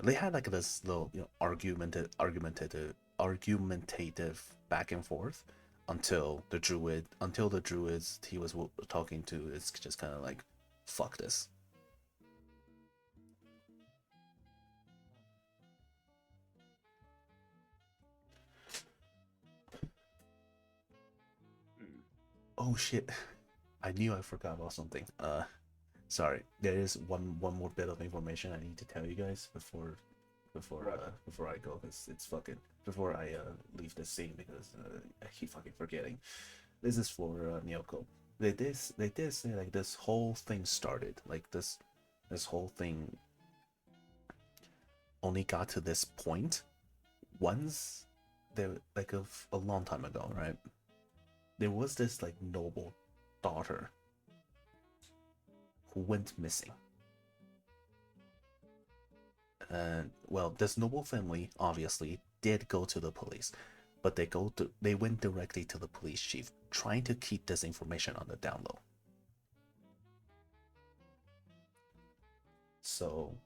They had like this little, argumentative back and forth until the druids he was talking to is just kind of like, fuck this. Oh shit, I knew I forgot about something. Sorry, there is one more bit of information I need to tell you guys before I go, because it's fucking before I leave the scene, because I keep fucking forgetting. This is for Nyoko. They did say like this whole thing started, like this whole thing only got to this point once there, like a long time ago, right? There was this like noble daughter who went missing. And well, this noble family obviously did go to the police, but they went directly to the police chief, trying to keep this information on the down low. So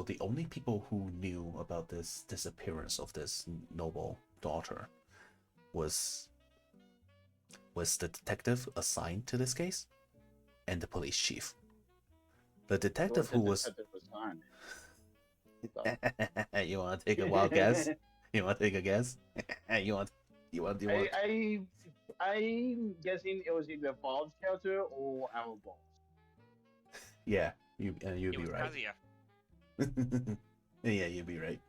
the only people who knew about this disappearance of this noble daughter was was the detective assigned to this case and the police chief. The detective who was. You want to take a wild guess? You want to take a guess? you want? I'm guessing it was either Bob's character or our boss. Yeah, you'd It be was right. Kazuya. Yeah, you'd be right.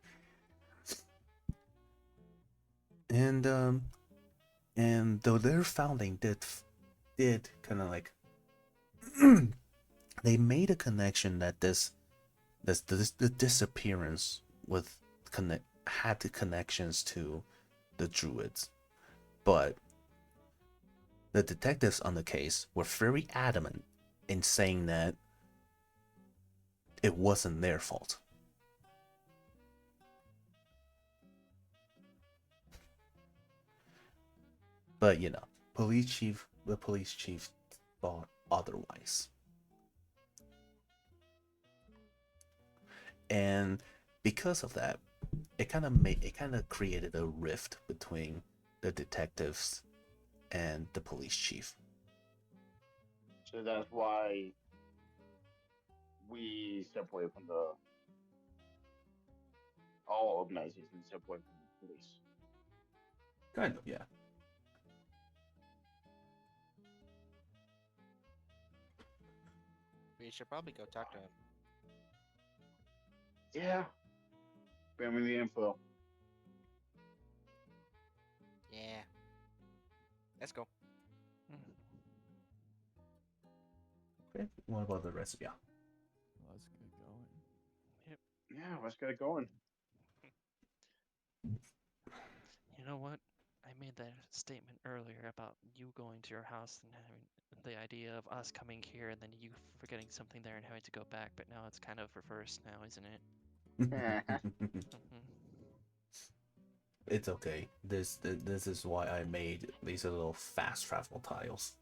And though their founding did kind of like they made a connection that the disappearance had the connections to the druids, but the detectives on the case were very adamant in saying that it wasn't their fault. But the police chief thought otherwise. And because of that, it kind of created a rift between the detectives and the police chief. So that's why we separate from all organizations separate from the police. Kind of, yeah. We should probably go talk to him. Yeah. Bring me the info. Yeah. Let's go. Okay. What about the rest of y'all? Let's get going. Yeah, let's get it going. You know what? I made that statement earlier about you going to your house and having the idea of us coming here and then you forgetting something there and having to go back, but now it's kind of reversed now, isn't it? It's okay. This is why I made these little fast travel tiles.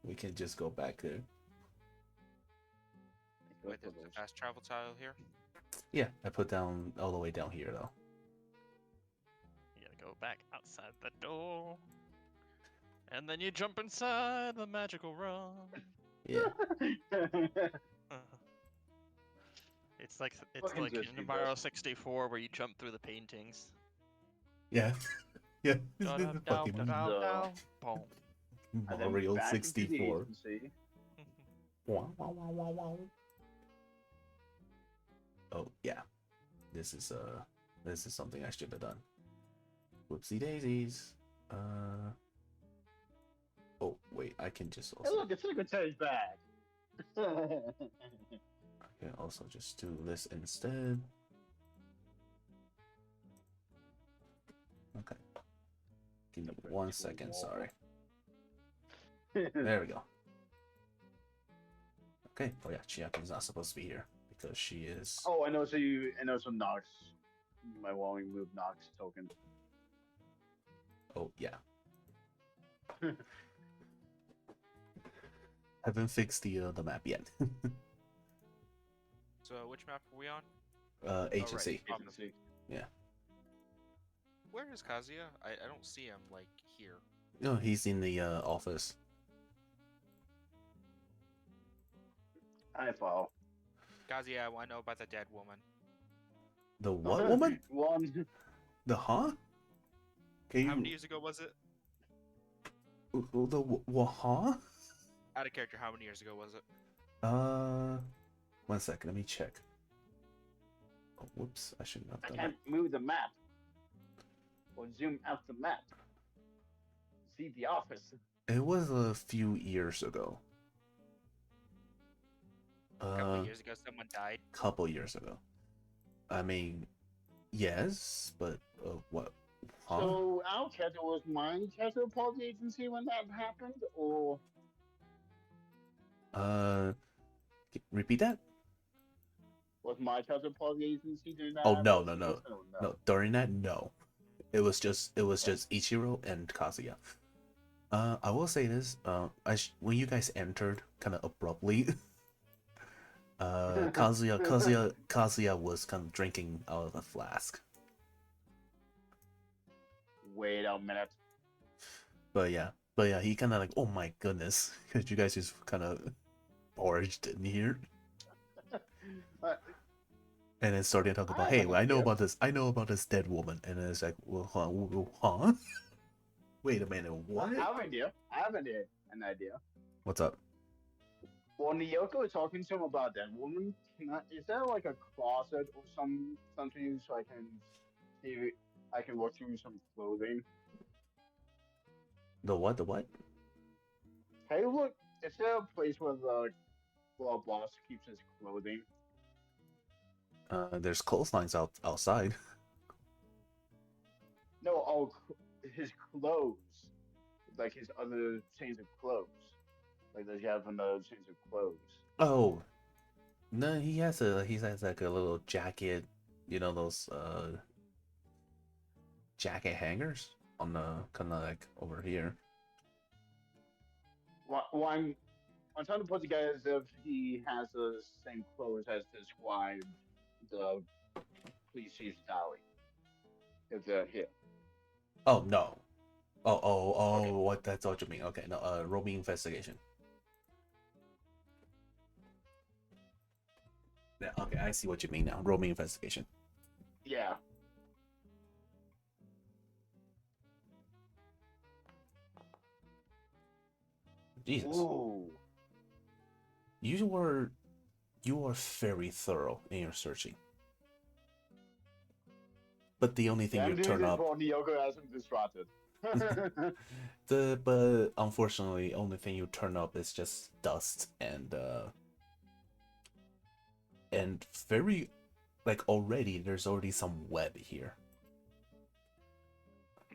We can just go back there. Wait, there's a fast travel tile here? Yeah, I put down all the way down here though. You gotta go back outside the door. And then you jump inside the magical room. Yeah. It's like Fucking in just Mario 64 where you jump through the paintings. Yeah. Yeah. Fucking Mario 64. Wow, wow, wow, wow, wow. Oh yeah. This is something I should have done. Whoopsie daisies. Oh wait, I can just also. Hey, look, it's Secretary's bag. I can also just do this instead. Okay. Give me 1 second, sorry. There we go. Okay. Oh yeah, Chiaki's not supposed to be here because she is. Oh, I know. So Nox. You might want to remove Nox token. Oh yeah. Haven't fixed the map yet. So which map are we on? Agency. Oh, right. Agency. Yeah. Where is Kazuya? I don't see him like here. No, he's in the office. I follow. Kazuya, I know about the dead woman. The what woman? One. The huh? Can How you... many years ago was it? The what? Huh? Out of character, how many years ago was it? 1 second, let me check. Oh, whoops, I shouldn't have I done can't move the map. Or zoom out the map. See the office. It was a few years ago. A couple of years ago, someone died. Couple years ago. I mean, yes, but what? Huh? So our character was my character part of the agency when that happened, or Repeat that? was my character part of the agency during that? Oh no. No. During that, no. It was just Ichiro and Kazuya. I will say this. When you guys entered kind of abruptly, Kazuya was kind of drinking out of a flask. Wait a minute. But But yeah, he kind of like, oh my goodness, because you guys just kind of barged in here. Uh, And then started to talk I about, have hey, an I know idea. about this. I know about this dead woman. And then it's like, well, huh? Wait a minute, what? I have an idea. I have an idea. What's up? Well, Nyoko is talking to him about that woman. Is there like a closet or something so I can see if I can look through some clothing? The what? The what? Hey, look, is there a place where the boss keeps his clothing? There's clotheslines outside. No, oh, his clothes, like his other change of clothes. Like, does he have another change of clothes? Oh, no, he has like a little jacket, those jacket hangers on the kind of like over here. Well, I'm trying to put together as if he has the same clothes as described the police chief's Dolly. If they're here. Oh no. Okay. What? That's what you mean. Okay, no. Roll me investigation. Yeah. Okay, I see what you mean now. Roll me investigation. Yeah. Jesus. Ooh. You are very thorough in your searching. But the only thing Yeah, you I'm doing turn this up, while Nyoko has him distracted. but unfortunately, only thing you turn up is just dust and very, like there's already some web here.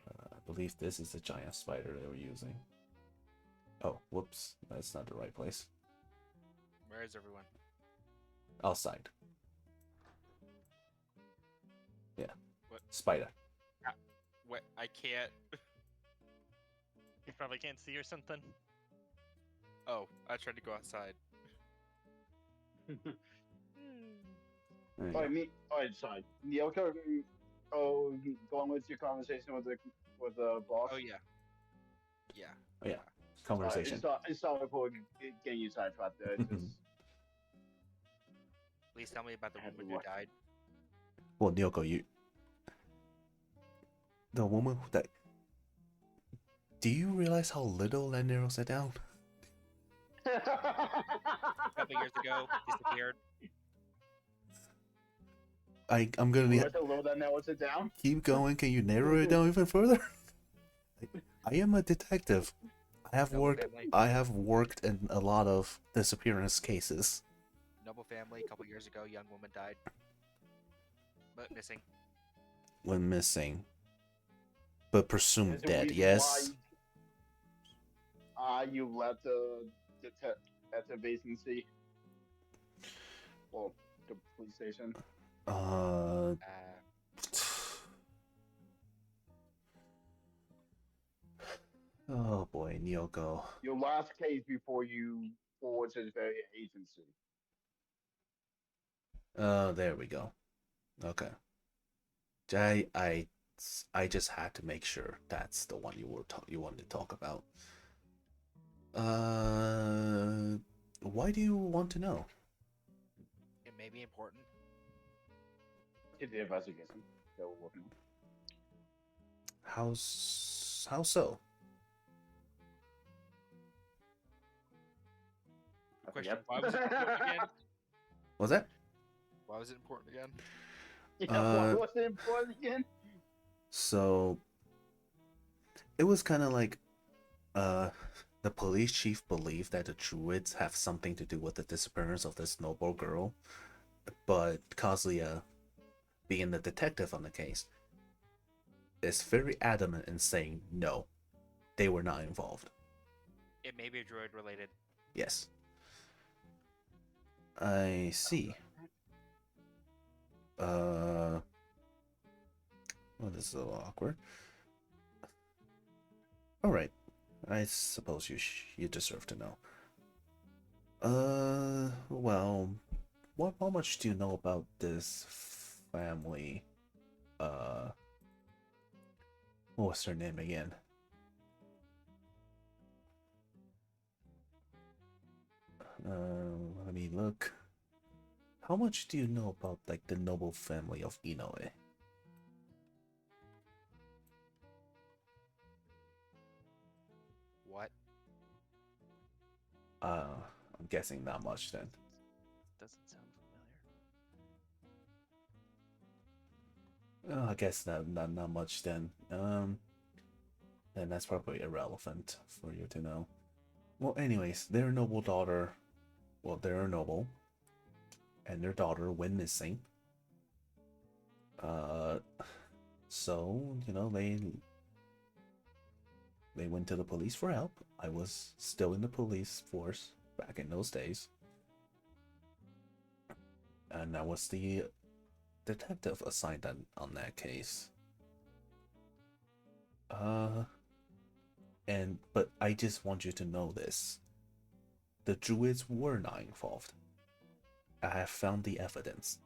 I believe this is a giant spider they were using. Oh, whoops, that's not the right place. Where is everyone? Outside. Yeah. What? Spider. What? I can't. You probably can't see or something. Oh, I tried to go outside. There you go. Alright, sorry. Nyoko, going with your conversation with the boss. Oh yeah. Yeah. Oh, yeah. Conversation. It's sorry for getting you sidetracked there. It's just Please tell me about the I had woman to who look. died. Well, Nyoko, the woman who died. Do you realize how little that narrows it down? A couple years ago, disappeared. I'm gonna Where's the low that narrows it down? keep going. Can you narrow it down even further? I am a detective. Noble family. I have worked in a lot of disappearance cases. Noble family. A couple years ago, young woman died, but missing. When missing, but presumed There's a dead. reason Yes. why you let the detective agency, well, the police station. Uh. Oh boy, Nyoko. Your last case before you forward to the very agency. There we go. Okay. I just had to make sure that's the one you wanted to talk about. Why do you want to know? It may be important. It's the investigation that we're working on. How so? Question: Why was it important again? Was that? Why was it important again? Yeah, what was it important again? So it was kind of like the police chief believed that the druids have something to do with the disappearance of this noble girl, but Kazuya, being the detective on the case, is very adamant in saying no, they were not involved. It may be droid related. Yes. I see. Well, this is a little awkward. All right, I suppose you deserve to know. Well, how much do you know about this family? What was her name again? Let me look. How much do you know about like the noble family of Inoue? What? I'm guessing not much then. Doesn't sound familiar. I guess not much then. Then that's probably irrelevant for you to know. Well, anyways, their noble daughter, well, they're noble, and their daughter went missing. So you know they went to the police for help. I was still in the police force back in those days, and I was the detective assigned on that case. But I just want you to know this. The druids were not involved. I have found the evidence.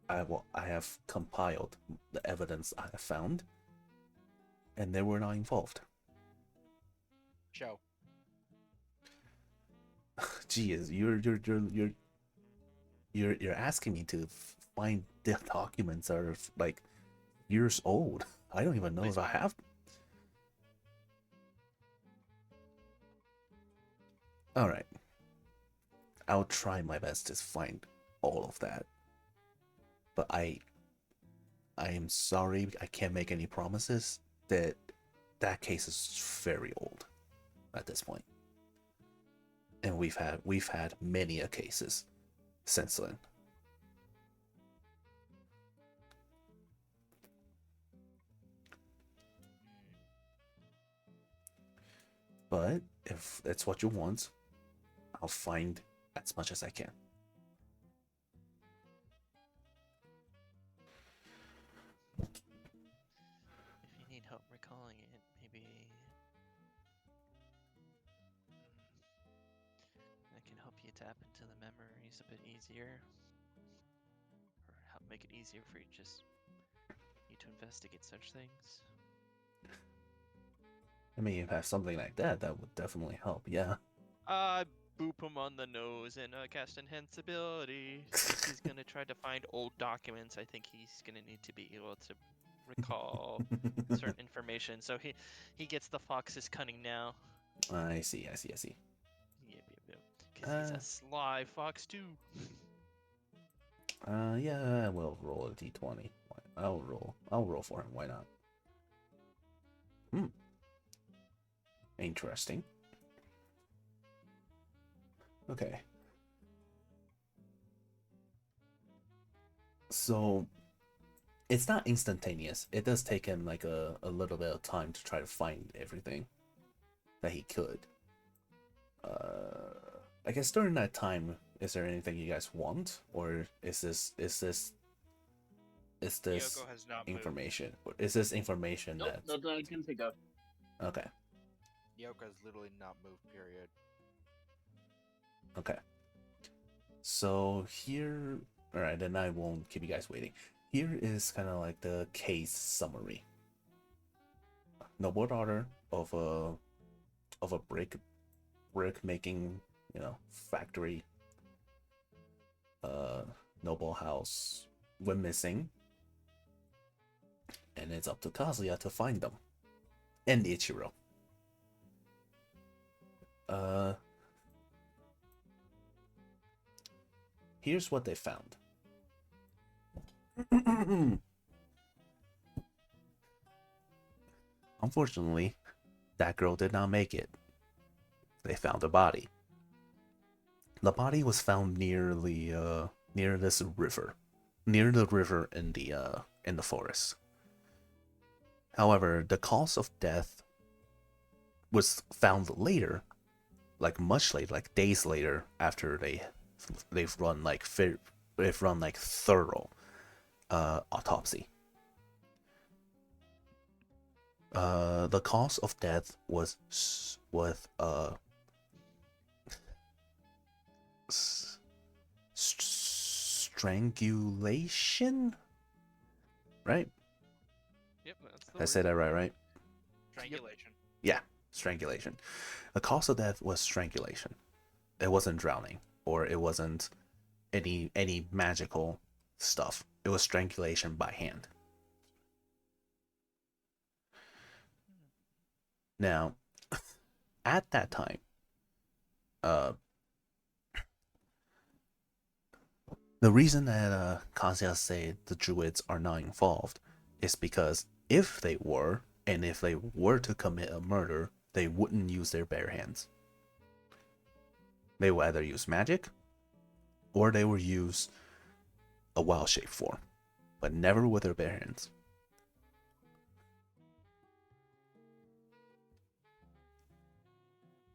I have compiled the evidence I have found, and they were not involved. Show. Geez, you're asking me to find the documents that are like years old. I don't even know Please if I find have. All right, I'll try my best to find all of that, but I am sorry I can't make any promises. That case is very old at this point, and we've had many a cases since then. But if that's what you want, I'll find as much as I can. If you need help recalling it, maybe I can help you tap into the memories a bit easier, or help make it easier for you to investigate such things. I mean, if you have something like that, that would definitely help. Yeah. Boop him on the nose and cast enhance ability. Since he's gonna try to find old documents, I think he's gonna need to be able to recall certain information. So he gets the fox's cunning now. I see. Yep. Because he's a sly fox too. Yeah, I will roll a d20. I'll roll for him. Why not? Interesting. Okay. So it's not instantaneous. It does take him like a little bit of time to try to find everything that he could. I guess during that time, is there anything you guys want, or is this Yoko has not information? Is this information Nope, that? not that I can think of. Okay. Yoko has literally not moved. Period. Okay. So here, all right, then I won't keep you guys waiting. Here is kind of like the case summary. Noble daughter of a brick making, factory. Noble house went missing, and it's up to Kazuya to find them, and Ichiro. Here's what they found. Unfortunately, that girl did not make it. They found a body. The body was found near this river, near the river in the forest. However, the cause of death was found later, like much later, like days later, after they've run like thorough autopsy. The cause of death was strangulation, right? Yep, that's the I said that right? Strangulation. Yeah, strangulation. The cause of death was strangulation. It wasn't drowning, or it wasn't any magical stuff. It was strangulation by hand. Now, at that time, uh, the reason that Kazuya say the druids are not involved is because if they were, and if they were to commit a murder, they wouldn't use their bare hands. They would either use magic, or they would use a wild shape form, but never with their bare hands.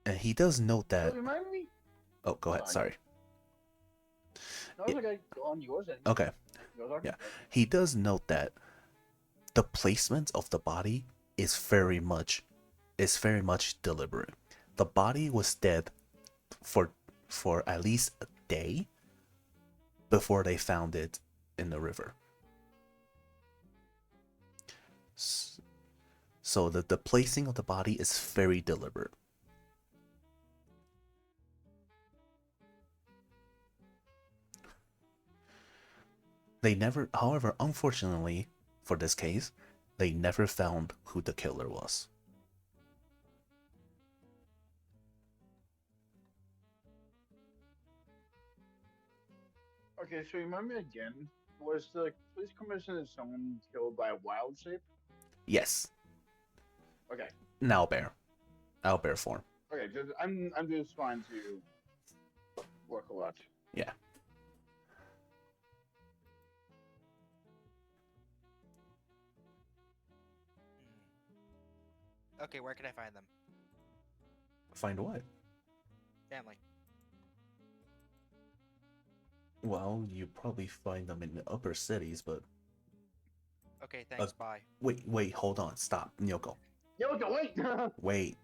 And he does note that. Remind me. Oh, go ahead. Sorry. No, it's okay. Go on yours. Okay. Yeah. He does note that the placement of the body is very much deliberate. The body was dead for at least a day before they found it in the river. So the placing of the body is very deliberate. They never, however, unfortunately for this case, they never found who the killer was. Okay, so remind me again. Was the police commissioner someone killed by a wild shape? Yes. Okay. An owlbear form. Okay, I'm just trying to work a lot. Yeah. Okay, where can I find them? Find what? Family. Well, you probably find them in the upper cities, but... Okay, thanks, bye. Wait, hold on, stop, Nyoko. Nyoko, wait! Wait.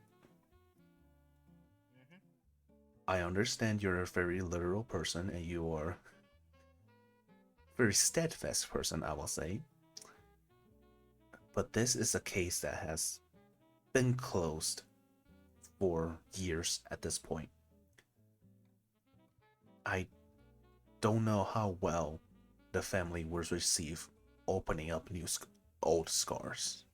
I understand you're a very literal person, and you are a very steadfast person, I will say. But this is a case that has been closed for years at this point. I don't know how well the family was received opening up old scars.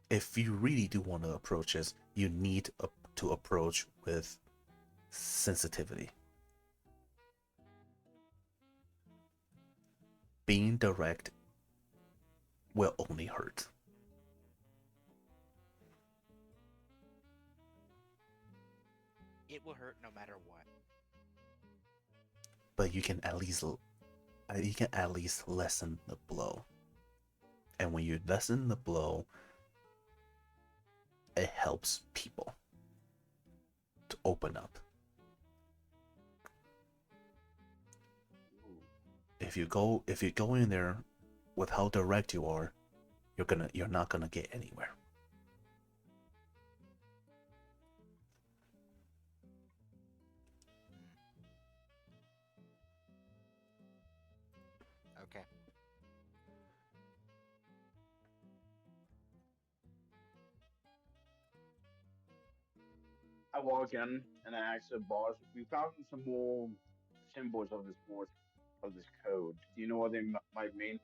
If you really do want to approach this, you need to approach with sensitivity. Being direct will only hurt. It will hurt no matter what. But you can at least lessen the blow. And when you lessen the blow, it helps people to open up. If you go in there with how direct you are, you're not gonna get anywhere. Okay. I walk in and I ask the boss, we found some more symbols of this code. Do you know what they might mean?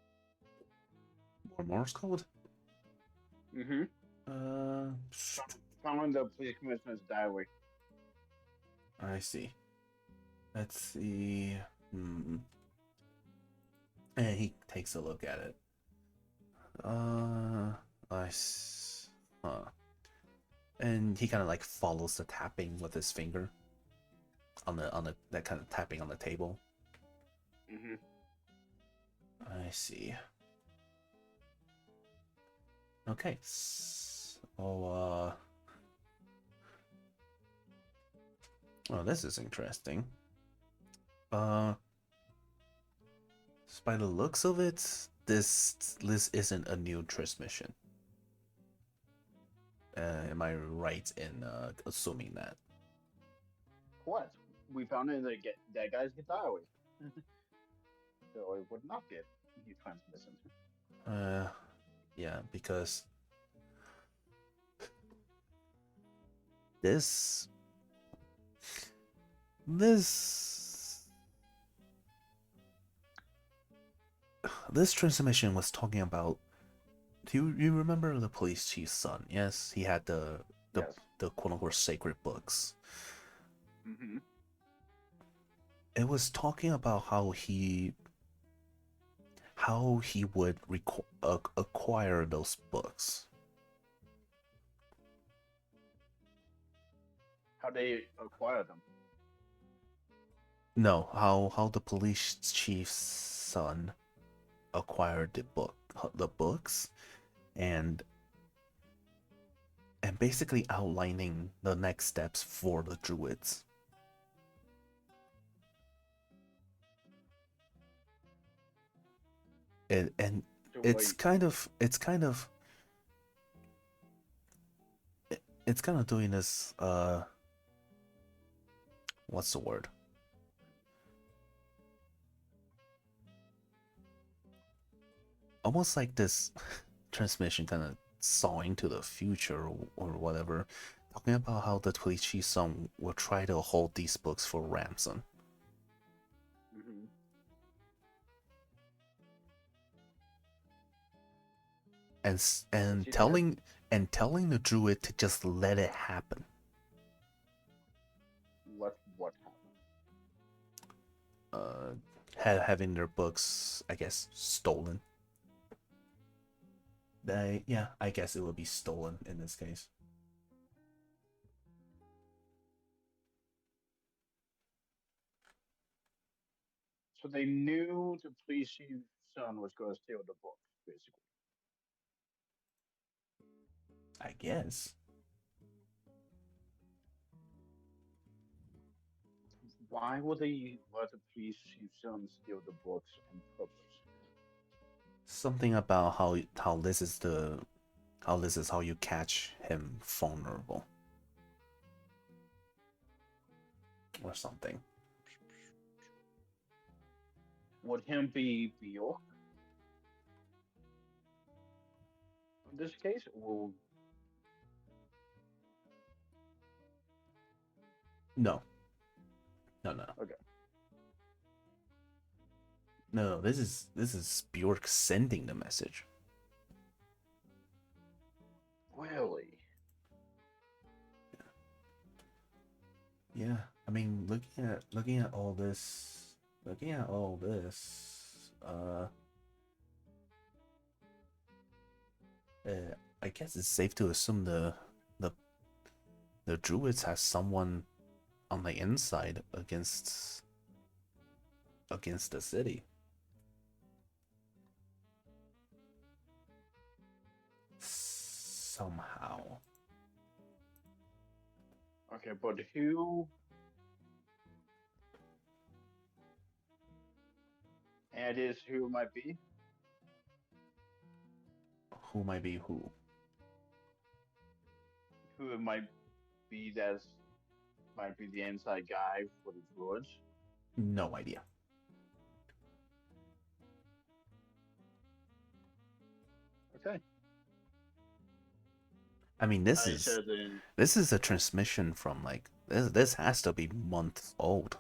More Morse code? Mm-hmm. Found in the police commissioner's diary. I see. Let's see. And he takes a look at it. And he kind of like follows the tapping with his finger on the that kind of tapping on the table. Mm-hmm. I see. Okay. So, oh, this is interesting. By the looks of it, this isn't a new transmission. Am I right in assuming that? What? We found it in that guy's diary. So it would not be a new transmission. Yeah, because this this this transmission was talking about. Do you remember the police chief's son? Yes, he had the Yes. the quote unquote sacred books. Mm-hmm. It was talking about how he would acquire those books. How they acquire them? No, how the police chief's son acquired the books, and basically outlining the next steps for the druids. And So it's wait, kind of doing this what's the word? Almost like this transmission kind of sawing to the future or whatever, talking about how the police chief's son will try to hold these books for ransom. mm-hmm. And What's he telling the druid to just let it happen. what happened? Having their books, I guess, stolen. Yeah, I guess it would be stolen in this case. So they knew the police chief's son was going to steal the book, basically. I guess. Why would they let the police chief's son steal the books on purpose? Something about how this is how you catch him vulnerable. Or something. Would him be Bjork? In this case, or No. okay. No, this is Bjork sending the message. Really? Yeah, I mean, looking at all this, I guess it's safe to assume the druids has someone on the inside against the city. Somehow. Okay, but who? And is who might be? Who might be who? Who it might be that might be the inside guy for the druids? No idea. Okay. I mean, this I is said in, a transmission from like this has to be months old,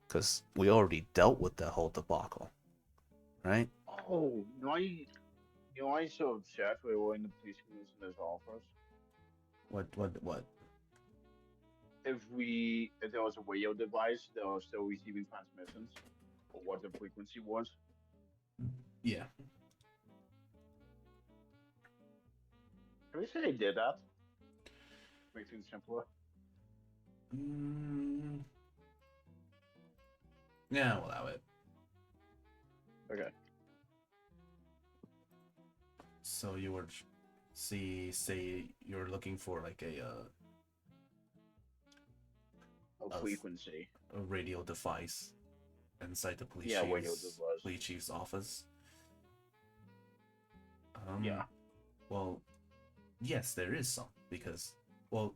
because we already dealt with the whole debacle, right? oh, I so upset we were in the police commissioner's office. What? If there was a radio device that was still receiving transmissions, or what the frequency was. Yeah. Can we say they did that? Make things simpler. Yeah, we'll allow it. Okay. So you were say you're looking for like A frequency. a radio device inside the police Yeah, radio chief's device. police chief's office. Yeah. Well, yes, there is some, because, well,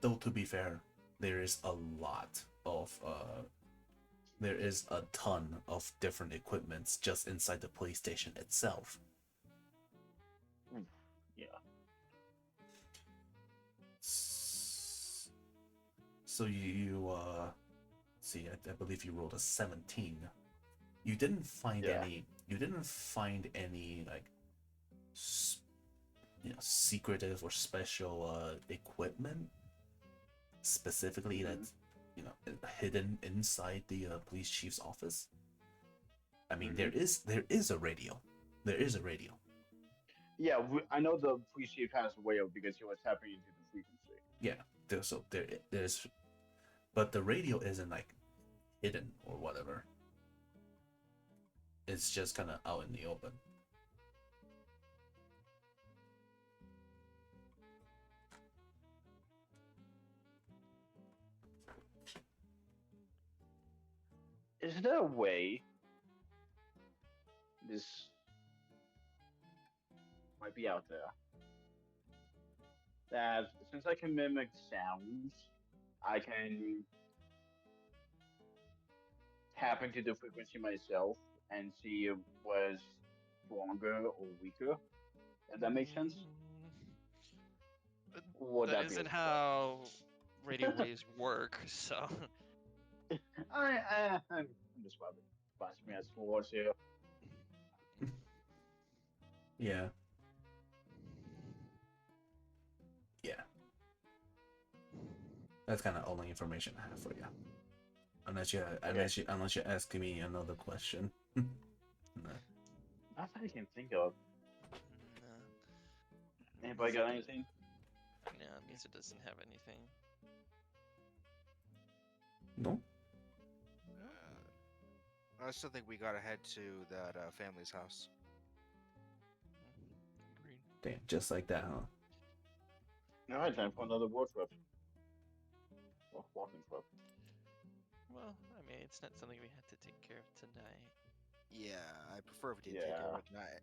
though to be fair, there is a ton of different equipments just inside the police station itself. Yeah. So see, I believe you rolled a 17. You didn't find Yeah. any. You didn't find any like, secretive or special equipment specifically Mhm. that's hidden inside the police chief's office. I mean, there is a radio. There is a radio. Yeah, I know the police chief has a way of because he was tapping into the frequency. Yeah, there's, but the radio isn't like hidden or whatever. It's just kind of out in the open. Is there a way this might be out there that since I can mimic sounds, I can tap into the frequency myself and see if it was stronger or weaker? Does that make sense? Or would That that be a isn't stretch? how radio waves work. So I'm just passing me as towards here. Yeah. Yeah. That's kind of all the information I have for you. Unless you're asking me another question. No. Nothing I can think of. no. Anybody got anything? No, Misa doesn't have anything. No? I still think we gotta head to that family's house. Agreed. Damn, just like that, huh? Alright, time for another road trip. Or walking trip. Well, I mean, it's not something we have to take care of tonight. Yeah, I prefer if we did take care of it tonight.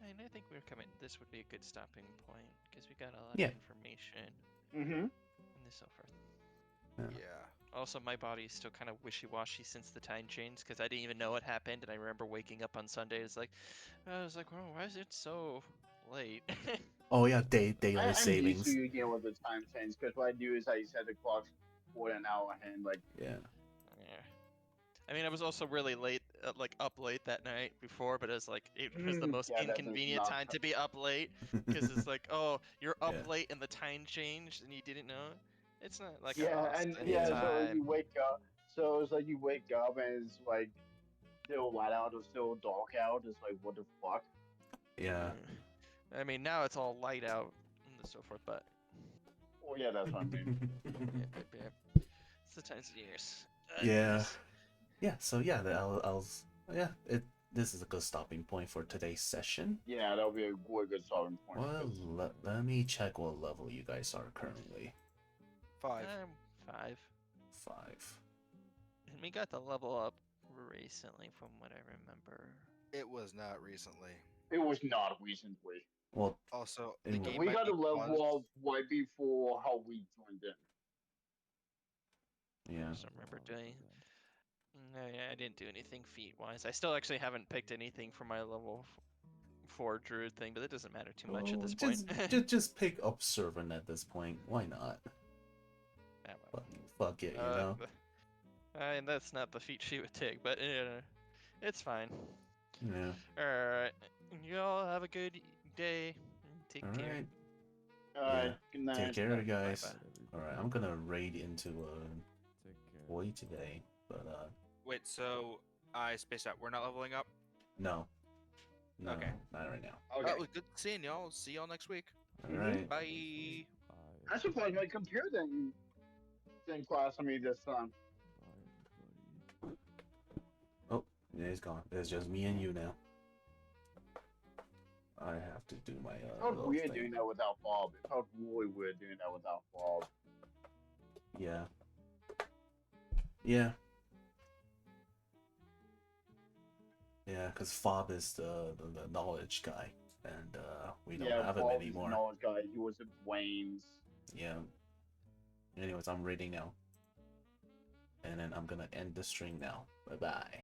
And I think we're coming. This would be a good stopping point because we got a lot Yeah. of information Mm-hmm. and so forth. Yeah. Also, my body is still kind of wishy-washy since the time change because I didn't even know what happened, and I remember waking up on Sunday. I was like, well, why is it so late? Oh yeah, daylight I'm used savings. to dealing with the time change because what I do is I set the clock for an hour ahead. Like, Yeah. Yeah. I mean, I was also really late, up late that night before, but it was the most yeah, that does inconvenient not time to help. be up late because it's like, oh, you're up Yeah. late and the time changed and you didn't know. It's not like I Yeah, lost and any yeah, so time. you wake up. So it's like you wake up and it's like still light out or still dark out. It's like what the fuck? Yeah. I mean, now it's all light out and so forth, but Oh yeah, that's what I mean. yeah. It's the times of years. Yeah. Yes. Yeah. So yeah, this is a good stopping point for today's session. Yeah, that'll be a good starting point. Well, let me check what level you guys are currently. 5. 5. 5. And we got the level up recently, from what I remember. It was not recently. It was not recently. Well, Also, In the what- game We might got be a level paused. up right before how we joined in. yeah. I just don't remember doing. No, yeah, I didn't do anything feat-wise. I still actually haven't picked anything for my level 4 druid thing, but it doesn't matter too much at this point. Just pick up servant at this point. Why not? Yeah, well, Fuck it, you know. and that's not the feat she would take, but it's fine. Yeah. Alright, you all have a good day. Take All care. right. Alright, good night. Take care, guys. Bye-bye. All right. I'm gonna raid into Take care. boy today, but Wait, so I spaced out. We're not leveling up? no. No, Okay. not right now. Oh, Okay. it was good seeing y'all. See y'all next week. All right. Bye. I'm surprised my computer didn't cross me this time. Oh, yeah, he's gone. It's just me and you now. I have to do my It felt little weird thing. doing that without Bob. It felt really weird doing that without Bob. Yeah. Yeah. Yeah, because Fob is the knowledge guy, and we don't have him Bob was anymore. the knowledge guy. He was in Wayne's. Yeah. Anyways, I'm reading now. And then I'm gonna end the stream now. Bye bye.